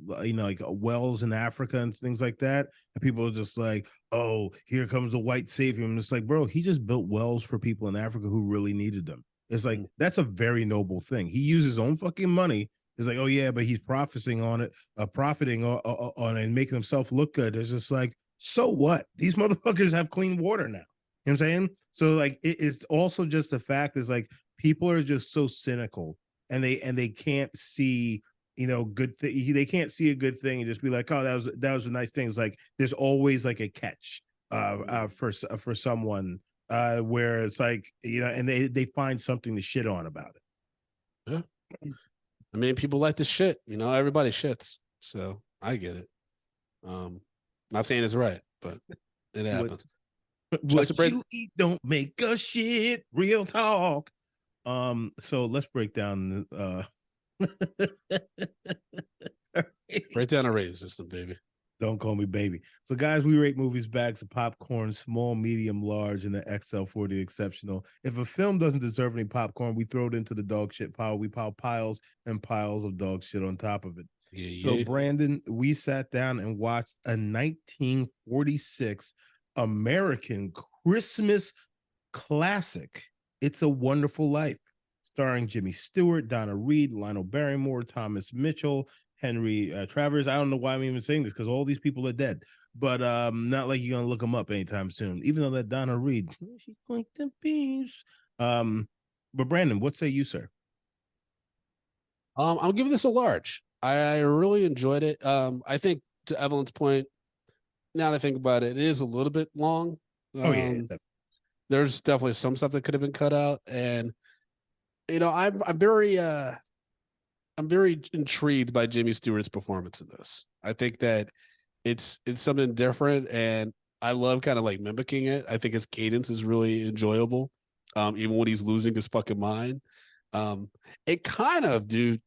like wells in Africa and things like that. And people are just like, oh, here comes the white savior. I'm just like, bro, he just built wells for people in Africa who really needed them. It's like that's a very noble thing. He used his own fucking money. It's like, oh yeah, but he's profiting on it, profiting on it and making himself look good. It's just like, so what? These motherfuckers have clean water now. You know what I'm saying? So like it's also just the fact is like people are just so cynical and they can't see good thing. They can't see a good thing and just be like, oh, that was a nice thing. It's like there's always like a catch for someone where it's like and they find something to shit on about it. Yeah. I mean, people like to shit. Everybody shits, so I get it. Not saying it's right, but it happens. What you eat don't make a shit. Real talk. So let's break down break down a rating system, baby. Don't call me baby. So, guys, we rate movies bags of popcorn, small, medium, large, and the XL for the exceptional. If a film doesn't deserve any popcorn, we throw it into the dog shit pile. We pile piles and piles of dog shit on top of it. So, Brandon, we sat down and watched a 1946 American Christmas classic, It's a Wonderful Life, starring Jimmy Stewart, Donna Reed, Lionel Barrymore, Thomas Mitchell, Henry Travers. I don't know why I'm even saying this because all these people are dead, but not like you're gonna look them up anytime soon. Even though that Donna Reed, she's going to be. But Brandon, what say you, sir? I'll give this a large. I really enjoyed it. I think to Evelyn's point, now that I think about it, it is a little bit long. There's definitely some stuff that could have been cut out, and I'm very intrigued by Jimmy Stewart's performance in this. I think that it's something different, and I love kind of like mimicking it. I think his cadence is really enjoyable, even when he's losing his fucking mind. It kind of, dude.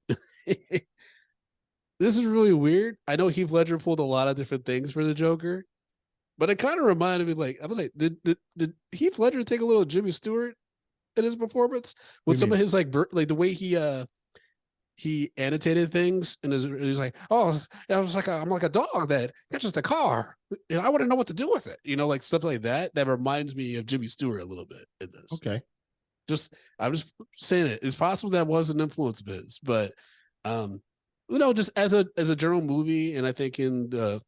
This is really weird. I know Heath Ledger pulled a lot of different things for the Joker, but it kind of reminded me, like, I was like, did Heath Ledger take a little Jimmy Stewart in his performance with some of his like the way he annotated things, and he's like, oh, I was like, I'm like a dog that catches the car. I wouldn't know what to do with it. Like stuff like that. That reminds me of Jimmy Stewart a little bit in this. Okay. I'm just saying it. It's possible that was an influence of his, but just as a general movie, and I think in the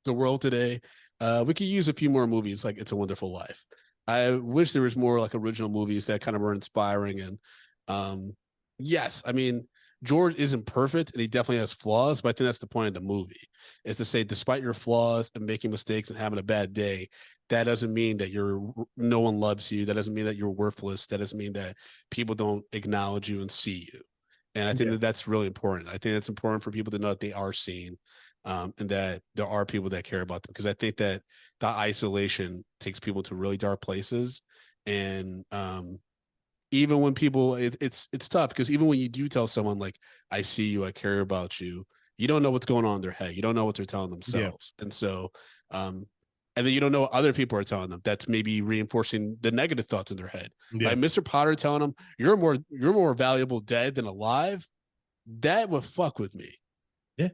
world today, we could use a few more movies like It's a Wonderful Life. I wish there was more like original movies that kind of were inspiring. And yes, I mean, George isn't perfect and he definitely has flaws, but I think that's the point of the movie, is to say, despite your flaws and making mistakes and having a bad day, that doesn't mean that no one loves you. That doesn't mean that you're worthless. That doesn't mean that people don't acknowledge you and see you. And I think that that's really important. I think it's important for people to know that they are seen, and that there are people that care about them. Because I think that isolation takes people to really dark places. And even when people, it's tough, because even when you do tell someone like, I see you, I care about you, you don't know what's going on in their head. You don't know what they're telling themselves. And so, and then you don't know what other people are telling them. That's maybe reinforcing the negative thoughts in their head. Like Mr. Potter telling them, you're more valuable dead than alive. That would fuck with me. Yeah.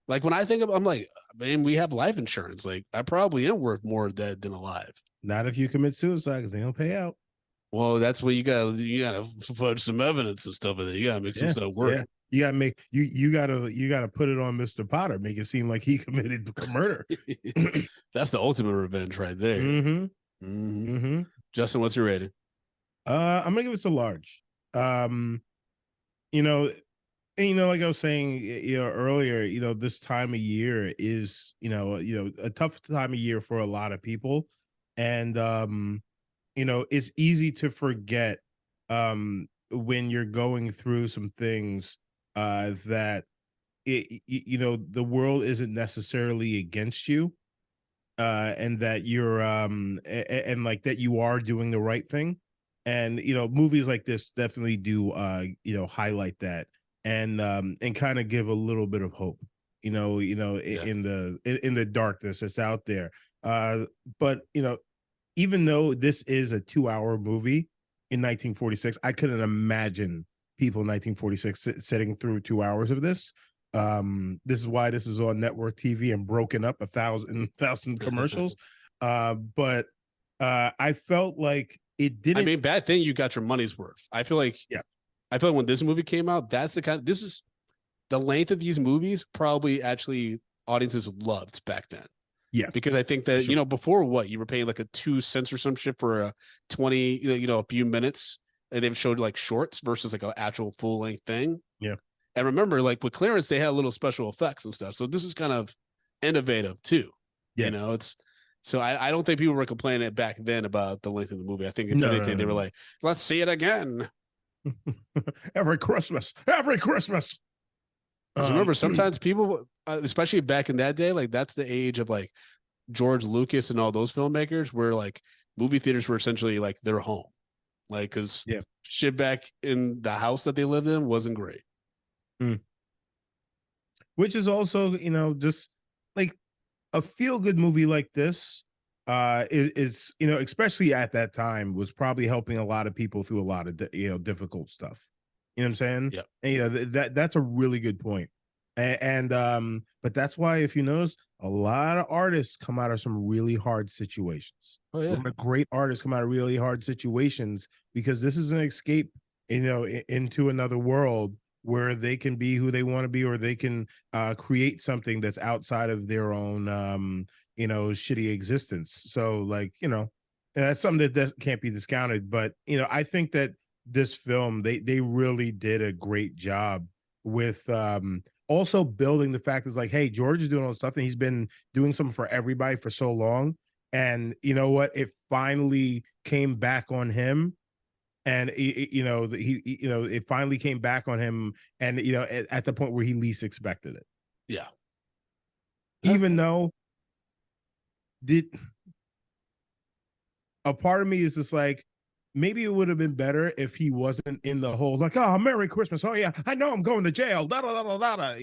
Like when I think of, I'm like, man, we have life insurance. Like I probably am worth more dead than alive. Not if you commit suicide, because they don't pay out. Well, that's where you gotta fudge some evidence and stuff. You gotta make some stuff work. You gotta make you gotta put it on Mr. Potter, make it seem like he committed murder. That's the ultimate revenge right there. Mm-hmm. Mm-hmm. Mm-hmm. Justin, what's your rating? I'm gonna give it a large. You know, like I was saying, earlier, this time of year is, a tough time of year for a lot of people, and it's easy to forget when you're going through some things that the world isn't necessarily against you, and that you're and like that you are doing the right thing, and movies like this definitely do highlight that, and kind of give a little bit of hope, Yeah. in the darkness that's out there. But even though this is a 2-hour movie in 1946, I couldn't imagine people in 1946 sitting through 2 hours of this. This is why this is on network TV and broken up a thousand commercials. But I felt like it didn't. I mean, bad thing you got your money's worth. I feel like, Yeah. I feel like when this movie came out, that's the kind. This is the length of these movies. Probably actually audiences loved back then. Yeah, because I think that sure. before what you were paying like a 2 cents or some shit for a 20, a few minutes, and they've showed like shorts versus like an actual full length thing. Yeah. And remember, like with clearance, they had little special effects and stuff. So this is kind of innovative too. Yeah. It's so I don't think people were complaining back then about the length of the movie. I think if No, anything, they were like, let's see it again. Every Christmas. Remember, sometimes people, especially back in that day, like that's the age of like George Lucas and all those filmmakers, where like movie theaters were essentially like their home, like because shit back in the house that they lived in wasn't great. Which is also, just like a feel good movie like this, is especially at that time, was probably helping a lot of people through a lot of difficult stuff. You know what I'm saying? Yeah. And that's a really good point. And but that's why, if you notice, a lot of artists come out of some really hard situations. Oh yeah. A lot of great artists come out of really hard situations because this is an escape, into another world where they can be who they want to be, or they can create something that's outside of their own shitty existence. So like, that's something that can't be discounted. But I think that this film, they really did a great job with also building the fact is like, hey, George is doing all this stuff and he's been doing something for everybody for so long. And you know what? It finally came back on him. And it finally came back on him, and at the point where he least expected it. Yeah. Even though a part of me is just like, maybe it would have been better if he wasn't in the whole like, oh, Merry Christmas. Oh yeah, I know I'm going to jail. Da da da da da.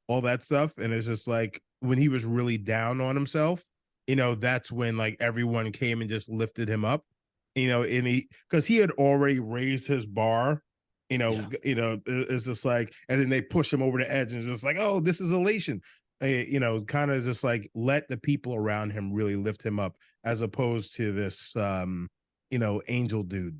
All that stuff. And it's just like when he was really down on himself, that's when like everyone came and just lifted him up. And because he had already raised his bar, it's just like, and then they push him over the edge, and it's just like, oh, this is elation. Kind of just like let the people around him really lift him up, as opposed to this angel dude.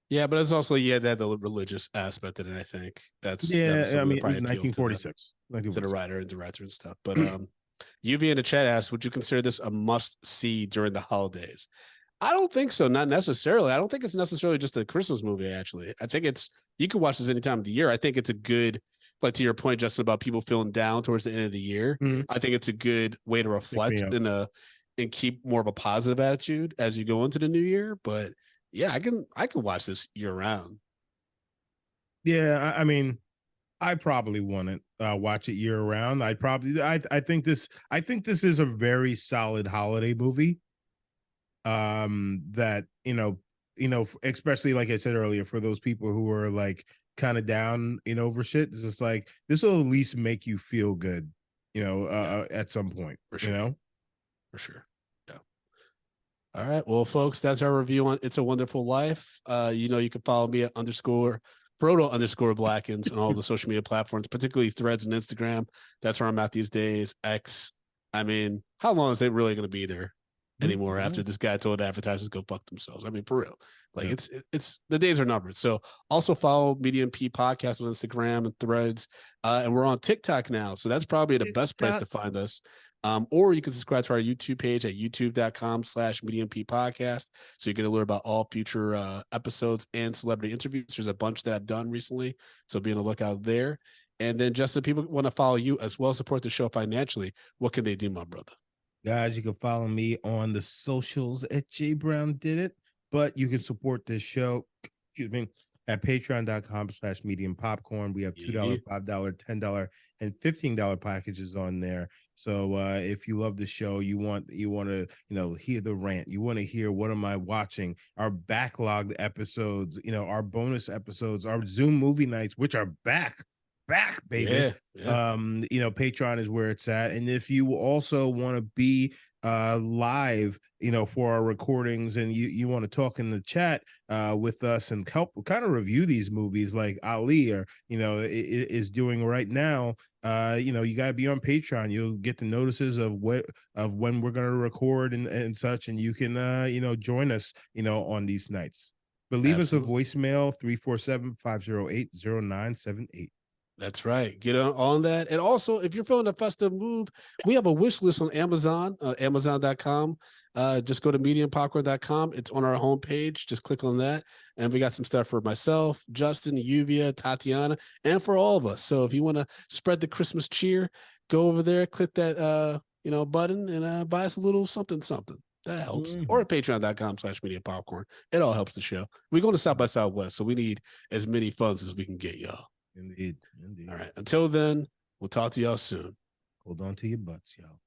Yeah, but it's also that the religious aspect in it. I think that's I mean, probably 1946 to the writer and director and stuff. But UV in the chat asks, would you consider this a must see during the holidays? I don't think so. Not necessarily. I don't think it's necessarily just a Christmas movie. Actually, I think you can watch this any time of the year. I think it's a good, like to your point, Justin, about people feeling down towards the end of the year. Mm-hmm. I think it's a good way to reflect and keep more of a positive attitude as you go into the new year. But yeah, I can watch this year round. Yeah, I mean, I probably wouldn't watch it year round. I think this is a very solid holiday movie. That especially like I said earlier, for those people who are like kind of down over shit, it's just like this will at least make you feel good, at some point. For sure. For sure. Yeah. All right. Well, folks, that's our review on It's a Wonderful Life. You can follow me at _Frodo_Blackens on all the social media platforms, particularly Threads and Instagram. That's where I'm at these days. X. I mean, how long is it really going to be there? anymore after this guy told advertisers go fuck themselves. I mean, for real. Like it's the days are numbered. So also follow Medium P Podcast on Instagram and Threads. And we're on TikTok now. So that's probably the best place to find us. Or you can subscribe to our YouTube page at youtube.com/Medium P Podcast. So you get alert about all future episodes and celebrity interviews. There's a bunch that I've done recently. So be on the lookout there. And then Justin, people want to follow you as well as support the show financially. What can they do, my brother? Guys, you can follow me on the socials at J Brown Did It, but you can support this show, excuse me, at patreon.com/medium popcorn. We have $2, $5, $10, and $15 packages on there. So if you love the show, you want to, hear the rant, you want to hear what am I watching, our backlogged episodes, our bonus episodes, our Zoom movie nights, which are back, baby. Patreon is where it's at. And if you also want to be live, for our recordings, and you want to talk in the chat with us and help kind of review these movies like Ali is doing right now, you got to be on Patreon. You'll get the notices of when we're going to record and such, and you can join us on these nights. But leave us a voicemail 347-508-0978. That's right. Get on that. And also, if you're feeling a festive move, we have a wish list on Amazon, amazon.com. Just go to mediumpopcorn.com. It's on our homepage. Just click on that. And we got some stuff for myself, Justin, Lluvia, Tatiana, and for all of us. So if you want to spread the Christmas cheer, go over there, click that, button and buy us a little something. That helps. Or at patreon.com/mediumpopcorn. It all helps the show. We're going to South by Southwest, so we need as many funds as we can get, y'all. Indeed. All right. Until then, we'll talk to y'all soon. Hold on to your butts, y'all.